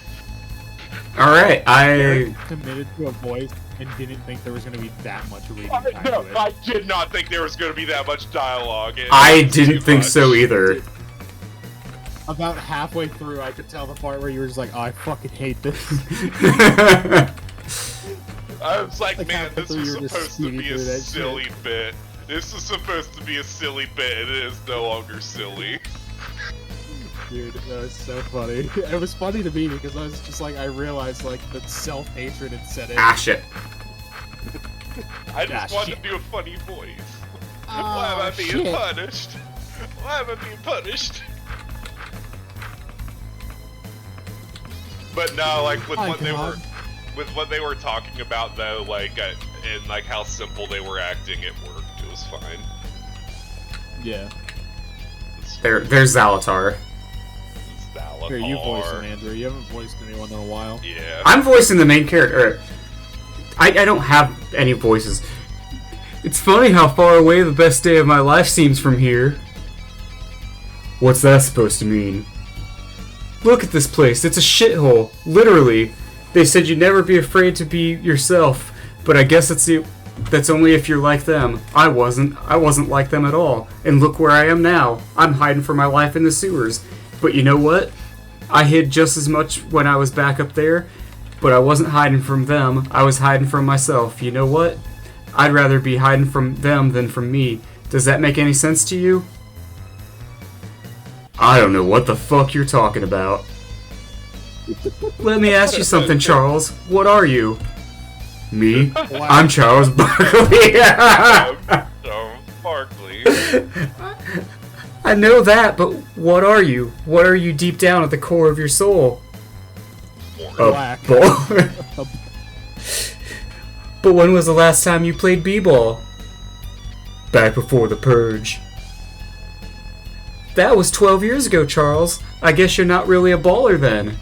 Alright, Eric committed to a voice and didn't think there was going to be that much reading time to it. I did not think there was going to be that much dialogue. I didn't think so either. About halfway through, I could tell the part where you were just like, oh, I fucking hate this. I was like, Like, man, this halfway was through, you were just supposed to speeding be a through that silly bit. This is supposed to be a silly bit, and it is no longer silly. Dude, that was so funny. It was funny to me because I was just like, I realized like that self-hatred had set in. Ah, shit. I just Ah, wanted shit. to do a funny voice. Oh, Why am I being shit. punished? Why am I being punished? But no, like with My what God. they were talking about though, like and like how simple they were acting, it worked. It was fine. Yeah. There's Zalatar. It's Valatar. Here, you voice him, Andrew. You haven't voiced anyone in a while. Yeah. I'm voicing the main character. I don't have any voices. It's funny how far away the best day of my life seems from here. What's that supposed to mean? Look at this place. It's a shithole. Literally. They said you'd never be afraid to be yourself, but I guess that's only if you're like them. I wasn't. I wasn't like them at all. And look where I am now. I'm hiding for my life in the sewers. But you know what? I hid just as much when I was back up there, but I wasn't hiding from them. I was hiding from myself. You know what? I'd rather be hiding from them than from me. Does that make any sense to you? I don't know what the fuck you're talking about. Let me ask you something, Charles. What are you? Me? I'm Charles Barkley. Barkley. I know that, but what are you? What are you deep down at the core of your soul? Black. Ball. But when was the last time you played b-ball? Back before the purge. That was 12 years ago, Charles. I guess you're not really a baller then.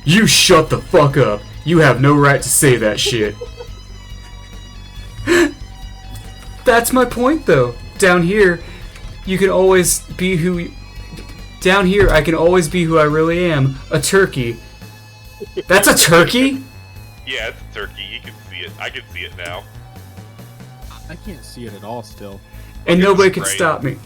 You shut the fuck up. You have no right to say that shit. That's my point, though. Down here, you can always be who... Down here, I can always be who I really am. A turkey. That's a turkey? Yeah, it's a turkey. You can see it. I can see it now. I can't see it at all still. And Look at nobody the can spray. stop me.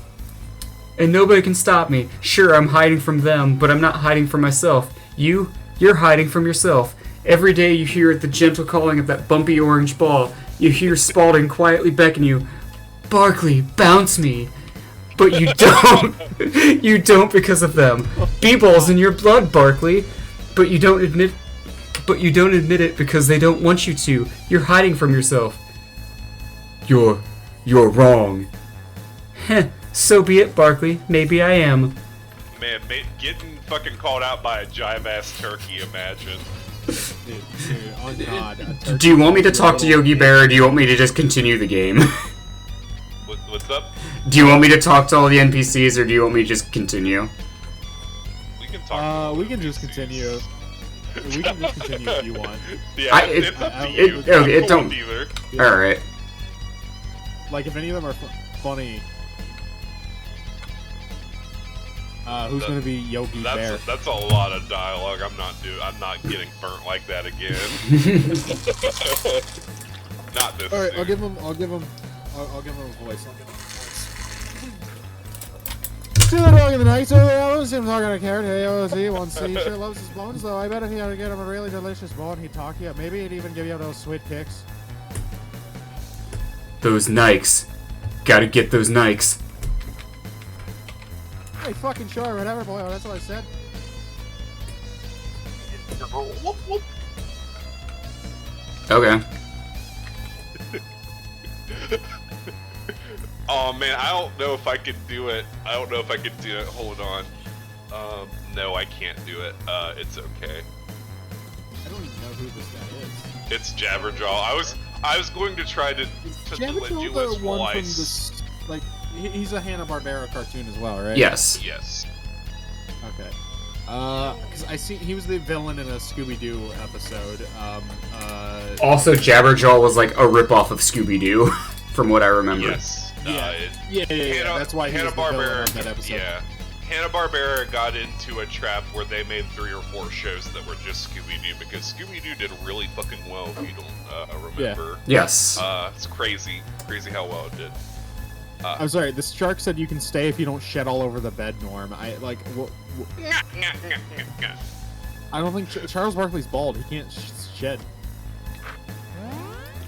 And nobody can stop me. Sure, I'm hiding from them, but I'm not hiding from myself. You're hiding from yourself. Every day you hear the gentle calling of that bumpy orange ball. You hear Spalding quietly beckon you, Barkley, bounce me. But you don't. You don't because of them. B-ball's in your blood, Barkley. But you don't admit it because they don't want you to. You're hiding from yourself. You're wrong. Heh, so be it, Barkley. Maybe I am. Man, getting fucking called out by a jive-ass turkey, imagine. Dude, oh god. a turkey Do you want me to talk to little- Yogi Bear, or do you want me to just continue the game? What's up? Do you want me to talk to all the NPCs, or do you want me to just continue? We can talk. We can just continue. We can just continue if you want. Yeah, it- it's up to it- you. okay, I'm it cool don't- with either. Yeah. Alright. Like, if any of them are funny. Who's gonna be Yogi Bear? That's a lot of dialogue. I'm not getting burnt like that again. Not this. All right, soon. I'll give him a voice. See the dog in the night, so I was him talking to carrot. Hey, oh, see, one see, sure loves his bones, though. I bet if he had to get him a really delicious bone, he'd talk you up. Maybe he'd even give you those sweet kicks. Those Nikes. Gotta get those Nikes. Hey, fucking sure, whatever, boy. That's what I said. Okay. Oh man, I don't know if I could do it. Hold on. No, I can't do it. It's okay. I don't even know who this guy is. It's Jabberjaw. I was going to try to let you Jabberjaw as the one from Weiss. this, like, he's a Hanna-Barbera cartoon as well, right? Yes. Yes. Okay. Because I see he was the villain in a Scooby-Doo episode. Also, Jabberjaw was like a ripoff of Scooby-Doo, from what I remember. Yes. Yeah. That's why he was the villain in that episode. Yeah. Hanna-Barbera got into a trap where they made 3 or 4 shows that were just Scooby-Doo because Scooby-Doo did really fucking well. If you don't remember. Yes. It's crazy how well it did. I'm sorry. This shark said you can stay if you don't shed all over the bed, Norm. I like. I don't think Charles Barkley's bald. He can't shed.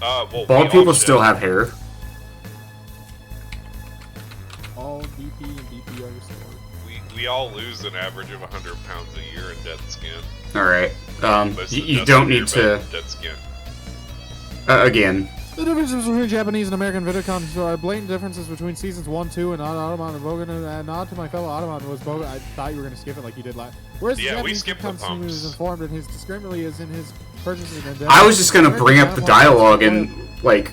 Well, we Bald all people should. still have hair. All BP and BP are restored. We all lose an average of 100 pounds a year in dead skin. Alright. Most of You the don't dust need in your to... bed, dead skin. Again. The differences between Japanese and American Vidicons are blatant differences between seasons 1, 2, and Autobahn and Bogan. And nod to my fellow Autobahn was Bogan. I thought you were going to skip it like you did last. Whereas the Yeah, we Japanese skipped the Vidicon pumps. is informed and his discriminately is in his purchases and I was just gonna bring up the dialogue and, like,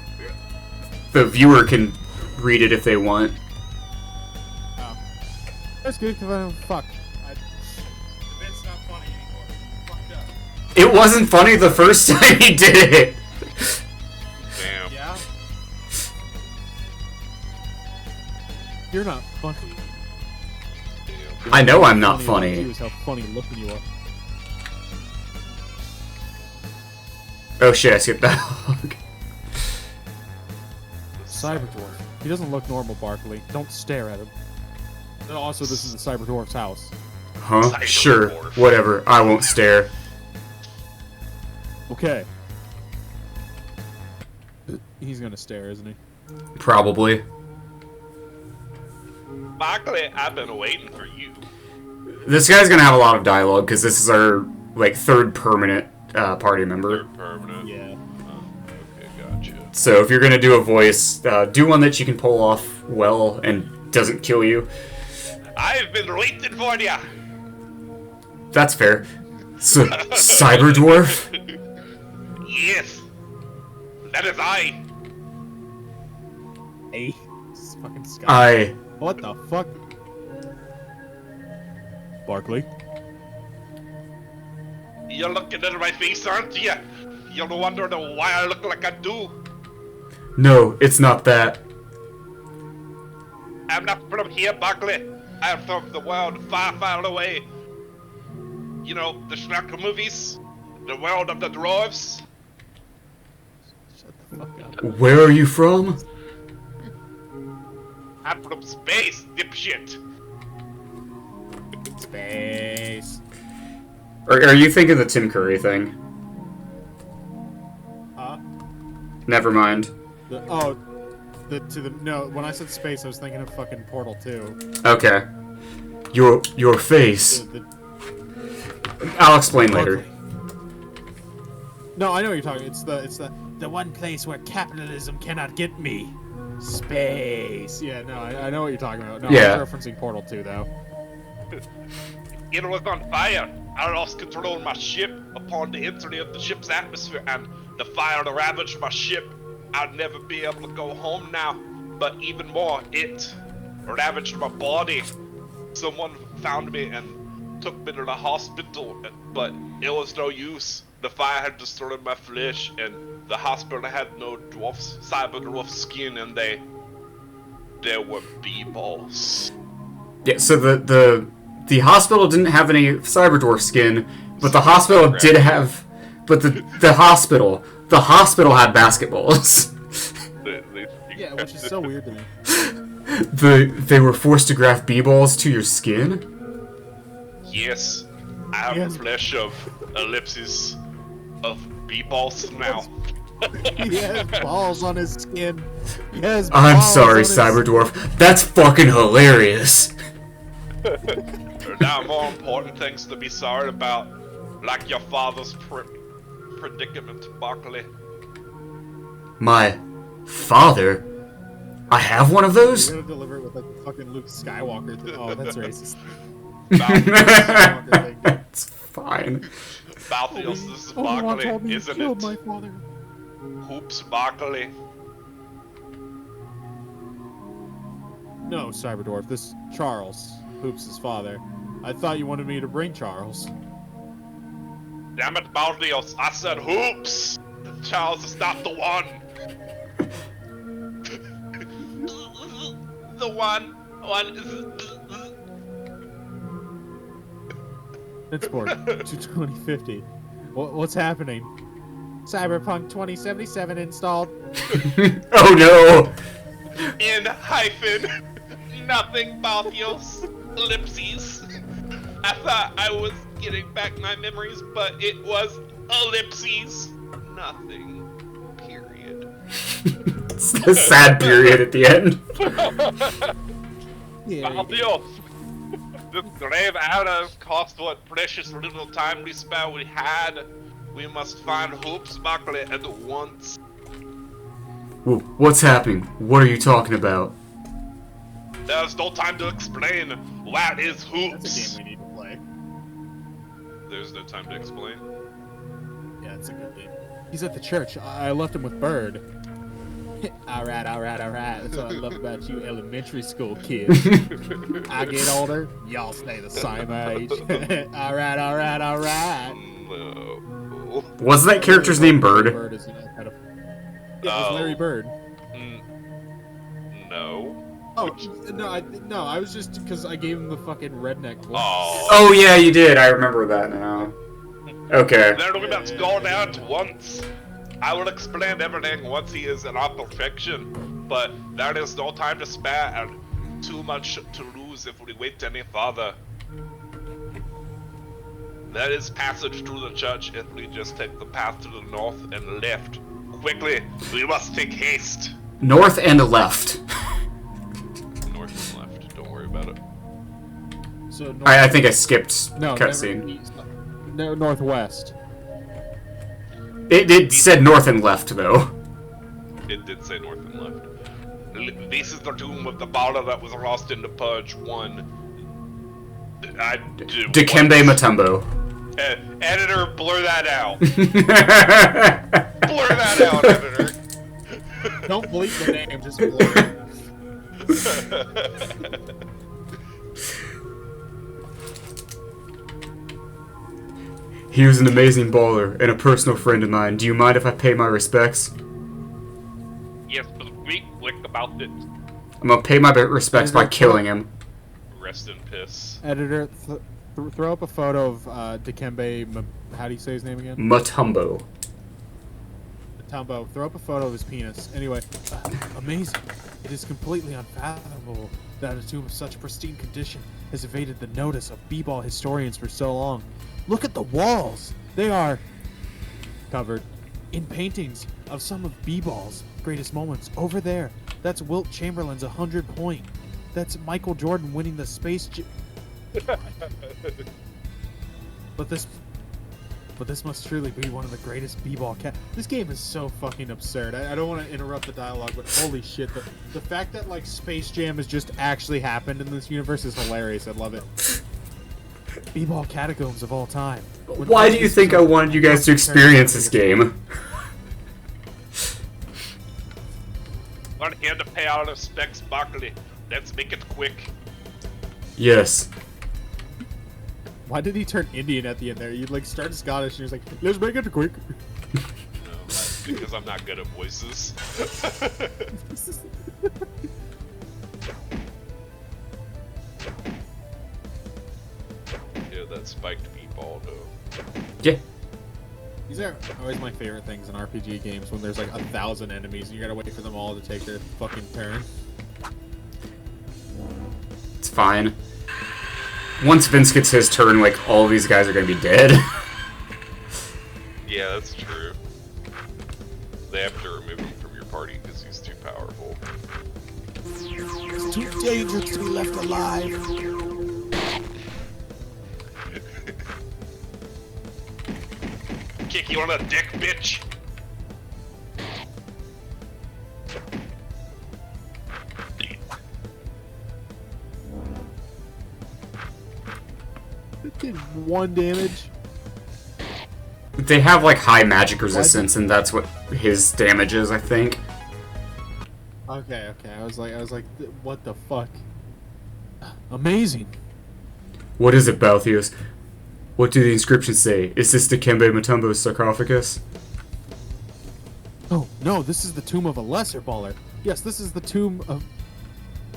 the viewer can read it if they want. That's good because fuck. It's not funny anymore. Fucked up. It wasn't funny the first time he did it! Damn. Yeah? You're not funny. Damn. I know I'm not Funny funny. is how funny looking you are. Oh shit, I skipped dialogue. Cyberdwarf. He doesn't look normal, Barkley. Don't stare at him. And also, this is the Cyberdwarf's house. Huh? Cyber Sure. dwarf. Whatever. I won't stare. Okay. He's gonna stare, isn't he? Probably. Barkley, I've been waiting for you. This guy's gonna have a lot of dialogue, because this is our, like, third permanent party member. They're permanent. Yeah. Okay, gotcha. So if you're gonna do a voice, do one that you can pull off well and doesn't kill you. I've been waiting for you. That's fair. Cyberdwarf? Yes. That is I. Hey. This is fucking Scott. I... What the fuck? Barkley? You're looking at my face, aren't you? You're wondering why I look like I do. No, it's not that. I'm not from here, Barkley. I'm from the world far, far away. You know, the Shrek movies? The world of the dwarves? Where are you from? I'm from space, dipshit. Space. Or are you thinking the Tim Curry thing? Huh? Never mind. No, when I said space, I was thinking of fucking Portal 2. Okay. Your face. I'll explain later. No, I know what you're talking. It's the one place where capitalism cannot get me. Space. Yeah, no, I know what you're talking about. No, Yeah. I was referencing Portal 2 though. It was on fire. I lost control of my ship upon the entry of the ship's atmosphere, and the fire ravaged my ship. I'd never be able to go home now. But even more, it ravaged my body. Someone found me and took me to the hospital, but it was no use. The fire had destroyed my flesh, and the hospital had no cyber dwarf skin, and they were b-balls. Yeah, so the hospital didn't have any Cyberdwarf skin, but the hospital did have... But the hospital had basketballs. Yeah, which is so weird to me. They were forced to graft B-balls to your skin? Yes, I have Yes. the flesh of ellipses of b-balls now. He has balls on his skin. He has I'm balls sorry, on his- Cyberdwarf. That's fucking hilarious. There are more important things to be sorry about, like your father's predicament, Barkley. My father? I have one of You're those? gonna deliver it with like the fucking Luke Skywalker thing. Oh, that's racist. That's fine. Balthios, this is Obi-Wan Barkley, told me you isn't killed it? my father. Hoops Barkley. No, Cyberdwarf. This Charles, Hoops' father. I thought you wanted me to bring Charles. Damn it, Balthios, I said hoops! Charles is not the one! The one is... Pittsburgh to 2050. What's happening? Cyberpunk 2077 installed. Oh no! In hyphen, nothing Balthios, ellipses. I thought I was getting back my memories, but it was ellipses. Nothing. Period. It's a sad period at the end. Yeah. Balthios! This grave hour cost what precious little time we spare we had. We must find Hoops Barkley at once. What's happening? What are you talking about? There's no time to explain. Where is That's a Hoops? game we need to play. There's no time to explain. Yeah, it's a good game. He's at the church. I left him with Bird. Alright. That's what I love about you elementary school kids. I get older, y'all stay the same age. Alright. No. Was that character's name Bird? Bird is, kind of... Yeah, it's Larry Bird. No. Oh, no, I was just because I gave him the fucking redneck voice. Oh yeah, you did. I remember that now. Okay. Then we must go down at once. I will explain everything once he is in our perfection, but there is no time to spare and too much to lose if we wait any farther. There is passage through the church if we just take the path to the north and left. Quickly, we must take haste. North and left. North and left, don't worry about it. So I think I skipped no, cutscene. No, northwest. It said north and left though. It did say north and left. This is the tomb of the bottle that was lost in the Purge 1. Dikembe Mutombo. Editor, blur that out. Blur that out, editor. Don't bleep the name, just blur it. He was an amazing baller and a personal friend of mine. Do you mind if I pay my respects? Yes, but speak quick about it. I'm gonna pay my respects by killing him. Rest in piss. Editor, throw up a photo of Dikembe. How do you say his name again? Mutombo. Tombo, throw up a photo of his penis. Anyway, amazing. It is completely unfathomable that a tomb of such pristine condition has evaded the notice of b-ball historians for so long. Look at the walls. They are covered in paintings of some of b-ball's greatest moments. Over there, that's Wilt Chamberlain's 100-point. That's Michael Jordan winning the But this must truly be one of the greatest b-ball This game is so fucking absurd. I don't want to interrupt the dialogue, but holy shit, the fact that like Space Jam has just actually happened in this universe is hilarious. I love it. B-ball catacombs of all time. Why do you think I wanted you guys to experience this game? We're here to pay out of specs, Barkley. Let's make it quick. Yes. Why did he turn Indian at the end there? You'd like start Scottish and he was like, let's make it quick. No, that's because I'm not good at voices. Yeah, that spiked meatball though. Yeah. These are always my favorite things in RPG games when there's like 1,000 enemies and you gotta wait for them all to take their fucking turn. It's fine. Once Vince gets his turn, like, all these guys are gonna be dead. Yeah, that's true. They have to remove him from your party because he's too powerful. It's too dangerous to be left alive. Kick you on the dick, bitch. It did 1 damage. They have, like, high magic resistance, and that's what his damage is, I think. Okay. I was like, what the fuck? Amazing. What is it, Balthius? What do the inscriptions say? Is this Dikembe Mutombo's sarcophagus? Oh, no, this is the tomb of a lesser baller. Yes, this is the tomb of...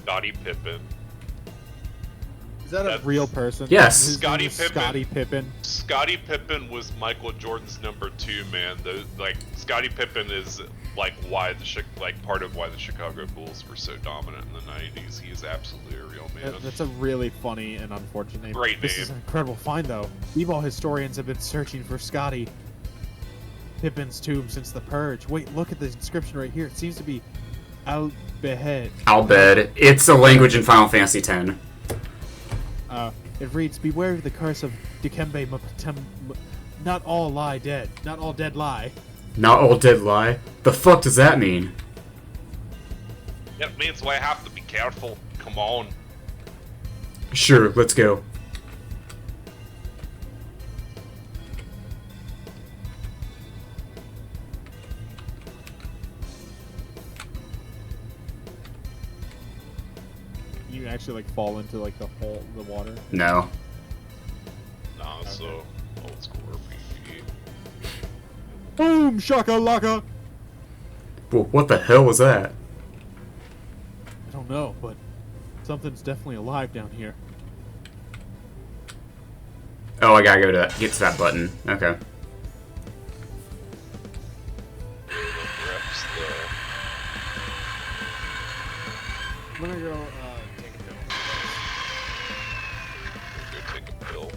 Scottie Pippen. Is that a That's- real person? Yes. His name Scottie is Pippen. Scottie Pippen. Scottie Pippen was Michael Jordan's number 2 man. Scottie Pippen is why part of why the Chicago Bulls were so dominant in the 90s. He is absolutely a real man. That's a really funny and unfortunate name. Great This name. is an incredible find, though. B-ball historians have been searching for Scottie Pippen's tomb since the Purge. Wait, look at the inscription right here. It seems to be Al-Behed. Albed. It's a language in Final Fantasy X. It reads, "Beware of the curse of Dikembe Mutombo. Not all lie dead. Not all dead lie." Not all dead lie? The fuck does that mean? That means I have to be careful. Come on. Sure, let's go. You actually fall into the hole, the water. No. Nah, so old school RPG. Boom! Shakalaka! Well, what the hell was that? I don't know, but something's definitely alive down here. Oh, I gotta go to that. Get to that button. Okay. Reps I'm gonna go take a pill. go take a pill.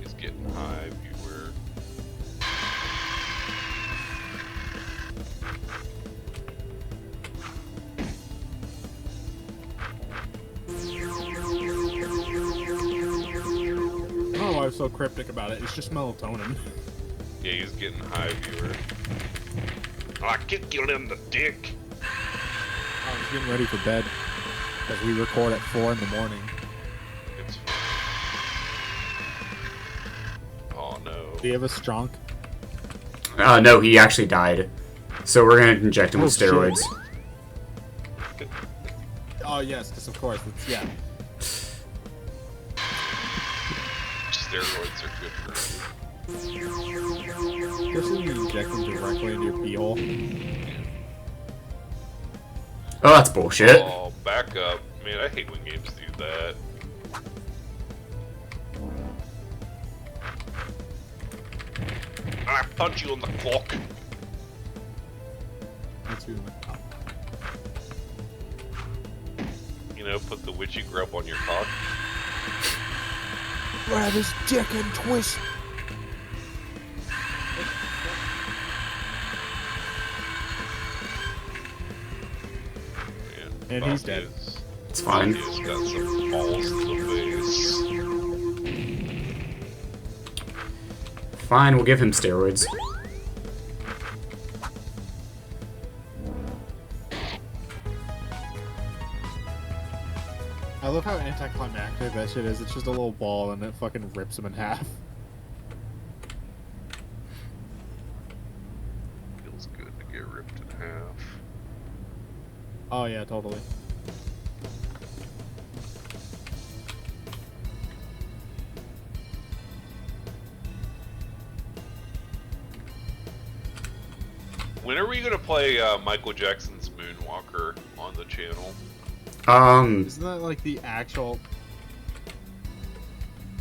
He's getting high, viewer. I don't know why I was so cryptic about it. It's just melatonin. Yeah, he's getting high, viewer. I kick you in the dick. I was getting ready for bed because we record at 4 in the morning. It's fine. Oh no. Do you have a strong? No, he actually died. So we're gonna inject him with Oh, shit. steroids. Oh yes, because of course. Yeah. Steroids are good for you. Especially when you inject them directly into your pee hole. Oh, that's bullshit. Oh, back up. Man, I hate when games do that. I punch you in the clock. Did you grab on your cock? Grab his dick and twist. Man, And he's dead. It's fine. He's got some balls to the face. Fine, we'll give him steroids. I love how anticlimactic that shit is. It's just a little ball and it fucking rips him in half. Feels good to get ripped in half. Oh yeah, totally. When are we gonna play Michael Jackson's Moonwalker on the channel? Isn't that like the actual,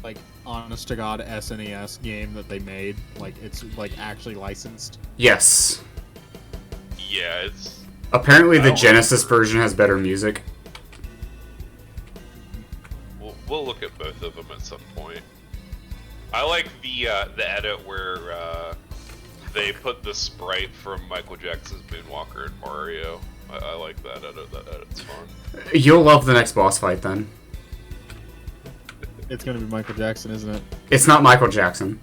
like, honest to god SNES game that they made? Like, it's like actually licensed? Yes. Yeah, it's. Apparently the don't Genesis remember. version has better music. We'll look at both of them at some point. I like the edit where they put the sprite from Michael Jackson's Moonwalker in Mario. I like that edit. That edit's fun. You'll love the next boss fight then. It's gonna be Michael Jackson, isn't it? It's not Michael Jackson.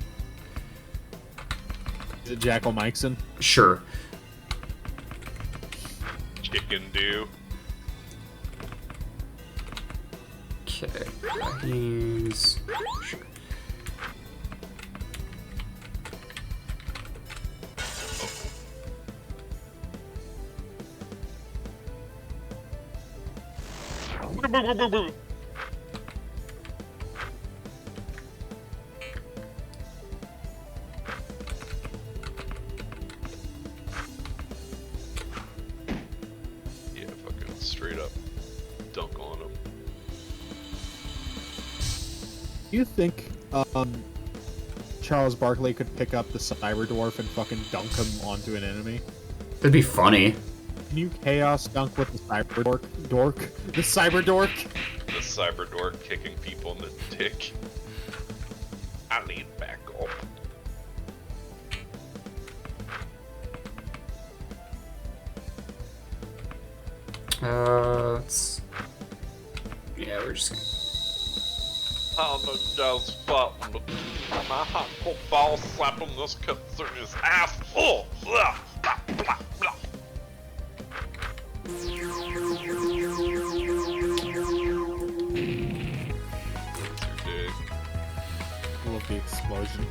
Is it Jackal Mikeson? Sure. Chicken do. Okay. He's... Sure. Yeah, fucking straight up dunk on him. Do you think Charles Barkley could pick up the Cyber Dwarf and fucking dunk him onto an enemy? That'd be funny. Can you chaos dunk with the Cyber Dork? The Cyber Dork? The cyber dork kicking people in the dick. I need backup. Let's... Yeah, we're just I'm a jazz button. My hot ball slapping this kid through his ass. Oh, blah, blah, blah, blah. I love the explosion.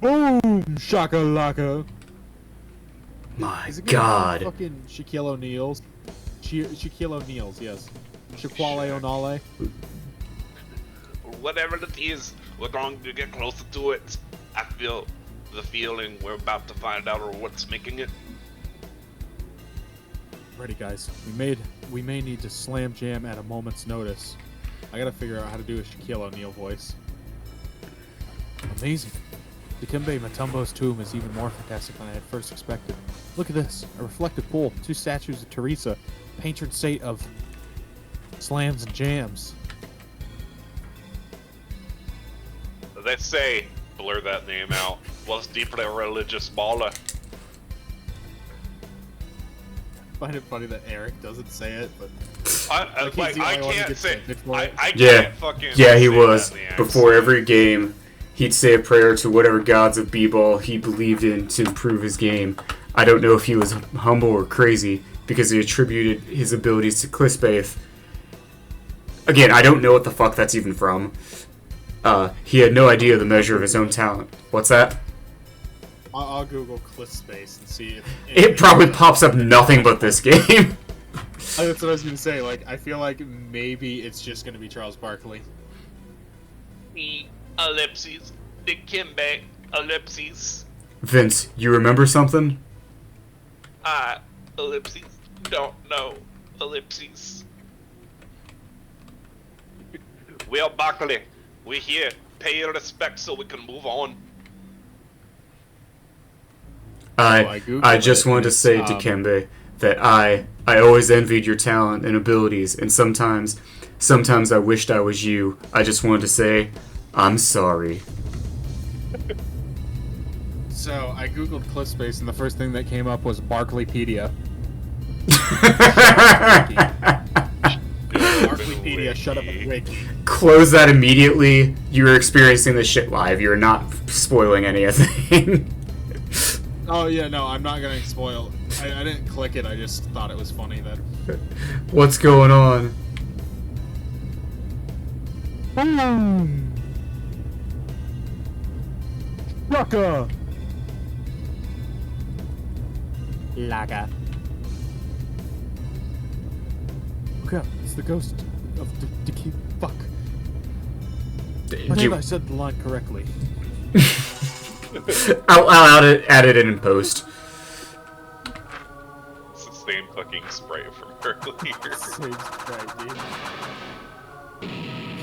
Boom! Shakalaka! My Is it gonna be God. fucking Shaquille O'Neal's? Shaquille O'Neal's, yes. Shaquale O'Nale. Whatever it is, we're going to get closer to it. I feel the feeling we're about to find out or what's making it. Ready, guys. We may need to slam jam at a moment's notice. I gotta figure out how to do a Shaquille O'Neal voice. Amazing. Dikembe Mutombo's tomb is even more fantastic than I had first expected. Look at this. A reflective pool, 2 statues of Teresa, patron saint of slams and jams. They say, blur that name out, was deeply religious baller. I find it funny that Eric doesn't say it, but I he's the only one who can't gets say. picked for it. I Yeah. can't fucking. Yeah, he say was. that in the Before accent. every game, he'd say a prayer to whatever gods of b-ball he believed in to improve his game. I don't know if he was humble or crazy, because he attributed his abilities to Clispaith. Again, I don't know what the fuck that's even from. He had no idea the measure of his own talent. What's that? I'll Google Cliff Space and see if It probably pops up nothing but this game. That's what I was gonna say. Like, I feel like maybe it's just gonna be Charles Barkley. Me, ellipses, Dikembe, ellipses. Vince, you remember something? I, ellipses, don't know, ellipses. Well, Barkley, we're here. Pay your respect so we can move on. I Googled just it, wanted to and say, it's, Dikembe, that I always envied your talent and abilities, and sometimes I wished I was you. I just wanted to say, I'm sorry. So I googled Cliffspace, and the first thing that came up was Barkleypedia. Barkleypedia, shut up and wiki. Close that immediately. You're experiencing this shit live. You're not spoiling anything. Oh yeah, no, I'm not gonna spoil. I didn't click it. I just thought it was funny that. What's going on? Rocka. Laga. Okay, it's the ghost of Dickie. Fuck. I Did think you I said the line correctly. I'll add it in post. It's the same fucking sprite from earlier. Same sprite, dude.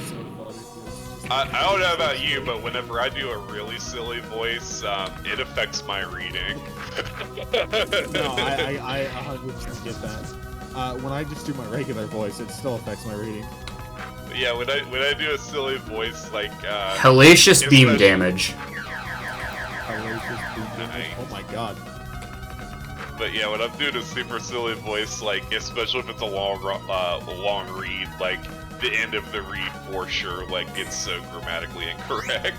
So funny, dude. I don't know about you, but whenever I do a really silly voice, it affects my reading. No, I 100% get that. When I just do my regular voice, it still affects my reading. Yeah, when I do a silly voice like Hellacious beam especially- damage. Oh my god. But yeah, when I'm doing a super silly voice, like especially if it's a long read, like the end of the read for sure, like it's so grammatically incorrect.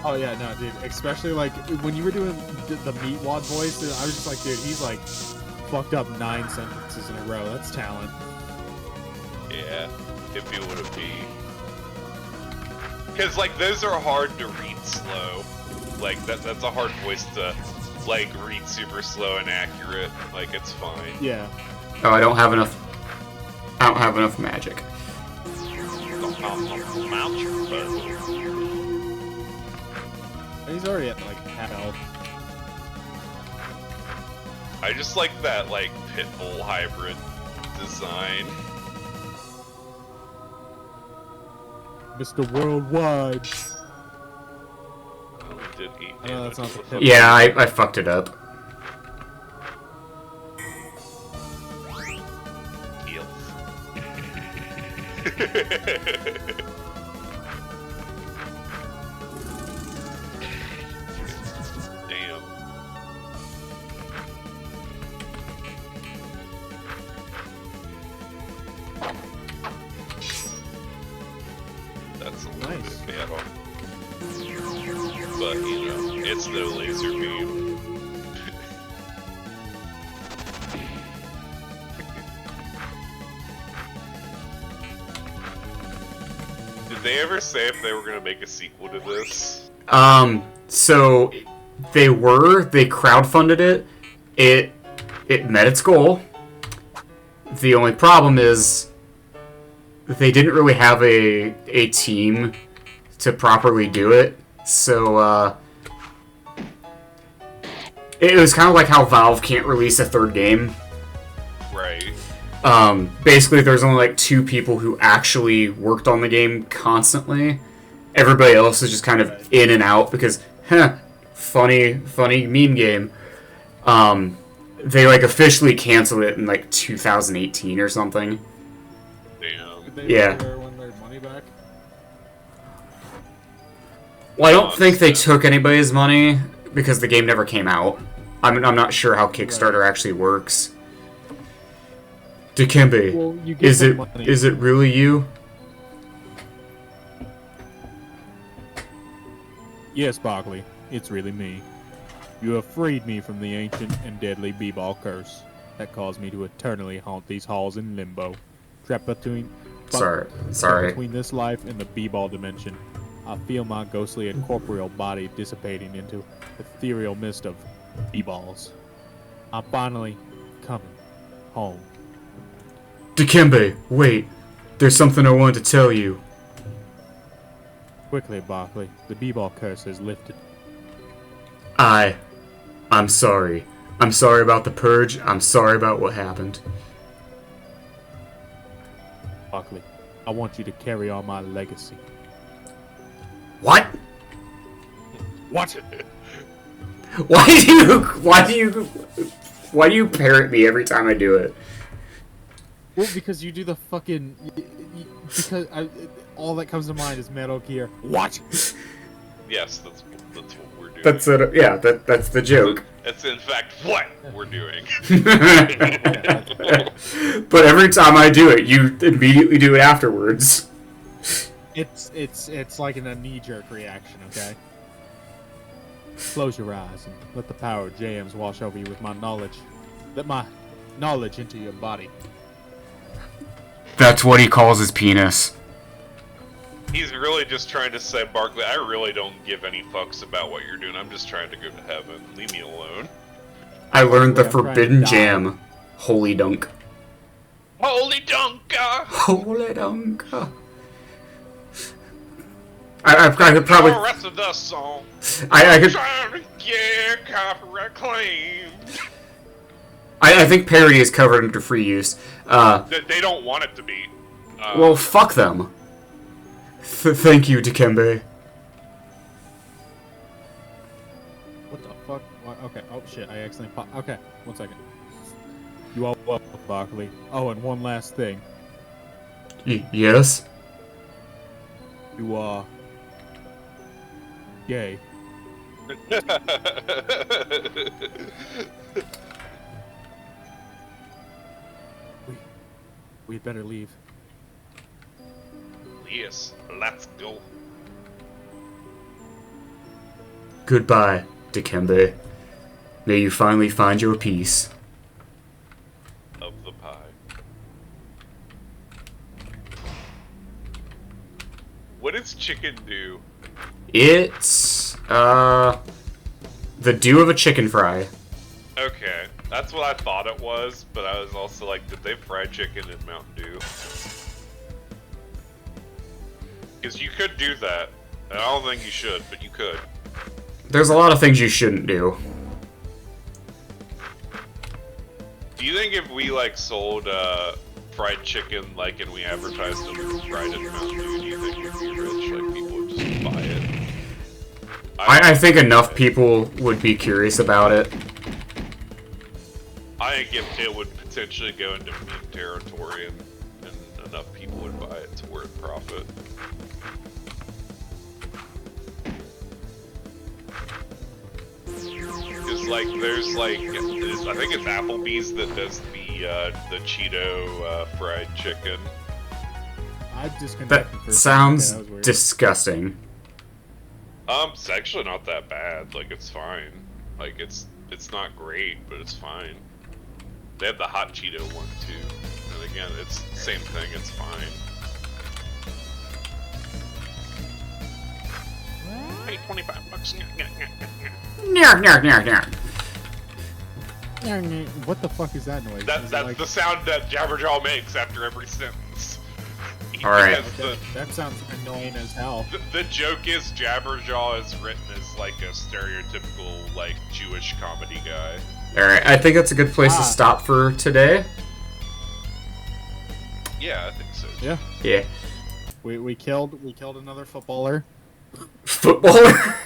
Oh yeah, no, dude. Especially like when you were doing the Meatwad voice, I was just like, dude, he's like fucked up 9 sentences in a row. That's talent. Yeah, if you would be. Because like those are hard to read slow. Like that's a hard voice to like read super slow and accurate. Like it's fine. Yeah. Oh, I don't have enough magic. He's already at like half health. I just like that like Pitbull hybrid design. Mr. Worldwide. Oh, it did 8 I know that's not the damage. Pitbull. Yeah, I fucked it up. Damn. That's a little Nice. bit bad on. But, you know, it's no laser beam. Did they ever say if they were gonna make a sequel to this? So they crowdfunded it. It met its goal. The only problem is they didn't really have a team to properly do it. So it was kind of like how Valve can't release a third game. Right. Basically there's only like 2 people who actually worked on the game constantly. Everybody else is just kind of in and out because, funny meme game. They like officially canceled it in like 2018 or something. Damn. Did they Yeah. win their money back? Well, I don't think they took anybody's money because the game never came out. I'm not sure how Kickstarter actually works. Dikembe, Well, you get is some it money. is it really you? Yes, Barkley, it's really me. You have freed me from the ancient and deadly B-Ball curse that caused me to eternally haunt these halls in limbo, trapped between Sorry. between this life and the B-Ball dimension. I feel my ghostly and corporeal body dissipating into ethereal mist of B-Balls. I'm finally coming home. Dikembe, wait. There's something I wanted to tell you. Quickly, Barkley, the B-Ball curse has lifted. I'm sorry. I'm sorry about the purge. I'm sorry about what happened. Barkley, I want you to carry on my legacy. What? What? Why do you parrot me every time I do it? Well, because you do the fucking. All that comes to mind is Metal Gear. What? Yes, that's what we're doing. That's it. Yeah, that's the joke. That's in fact what we're doing. But every time I do it, you immediately do it afterwards. It's like a knee-jerk reaction, okay? Close your eyes and let the power of JMs wash over you with my knowledge. Let my knowledge into your body. That's what he calls his penis. He's really just trying to say, Barkley, I really don't give any fucks about what you're doing. I'm just trying to go to heaven. Leave me alone. I learned the I'm trying to forbidden die. jam. Holy dunk. Holy dunka! Holy dunk. I could probably. The rest of the song. I could. Trying to get copyright claim. I think parody is covered under free use. They don't want it to be. Well, fuck them. Thank you, Dikembe. What the fuck? Okay. Oh shit! I accidentally popped. Okay, 1 second. You all welcome, Barkley. Oh, and one last thing. Yes. You are gay. We'd better leave. Yes, let's go. Goodbye, Dikembe. May you finally find your peace. Of the pie. What does chicken do? It's the dew of a chicken fry. Okay, that's what I thought it was, but I was also like, did they fry chicken in Mountain Dew? Because you could do that. And I don't think you should, but you could. There's a lot of things you shouldn't do. Do you think if we, like, sold, fried chicken, like, and we advertised them as fried in Mountain Dew, do you think we'd be rich? Like, people would just buy it? I think enough people would be curious about it. I think it would potentially go into meme territory, and enough people would buy it to where it profit. Because, like, there's, like, I think it's Applebee's that does the Cheeto fried chicken. I disconnected. That for a sounds second. That was weird. disgusting. It's actually not that bad. Like, it's fine. Like, it's not great, but it's fine. They have the hot Cheeto one too, and again, it's the same thing. It's fine. Hey, $25. What the fuck is that noise? That's the sound that Jabberjaw makes after every sentence. Alright. That sounds annoying as hell. The joke is Jabberjaw is written as like a stereotypical like Jewish comedy guy. Alright, I think that's a good place to stop for today. Yeah, I think so. Yeah. Yeah. We killed another footballer. Footballer?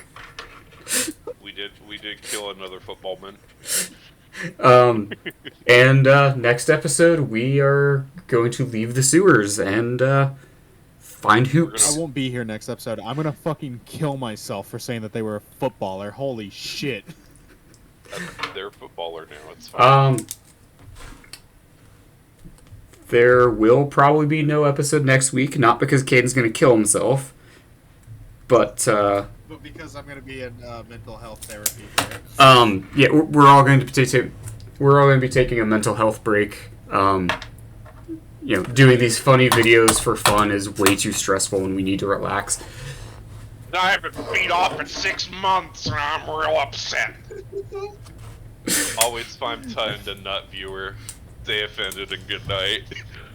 We did kill another footballman. And next episode we are going to leave the sewers and find hoops. I won't be here next episode. I'm gonna fucking kill myself for saying that they were a footballer. Holy shit. They're a footballer now. It's fine. There will probably be no episode next week, not because Caden's gonna kill himself, but because I'm gonna be in mental health therapy. yeah, we're all going to be taking a mental health break. You know, doing these funny videos for fun is way too stressful, and we need to relax. I haven't beat off in 6 months, and I'm real upset. Always find time to nut viewer. Stay offended and good night.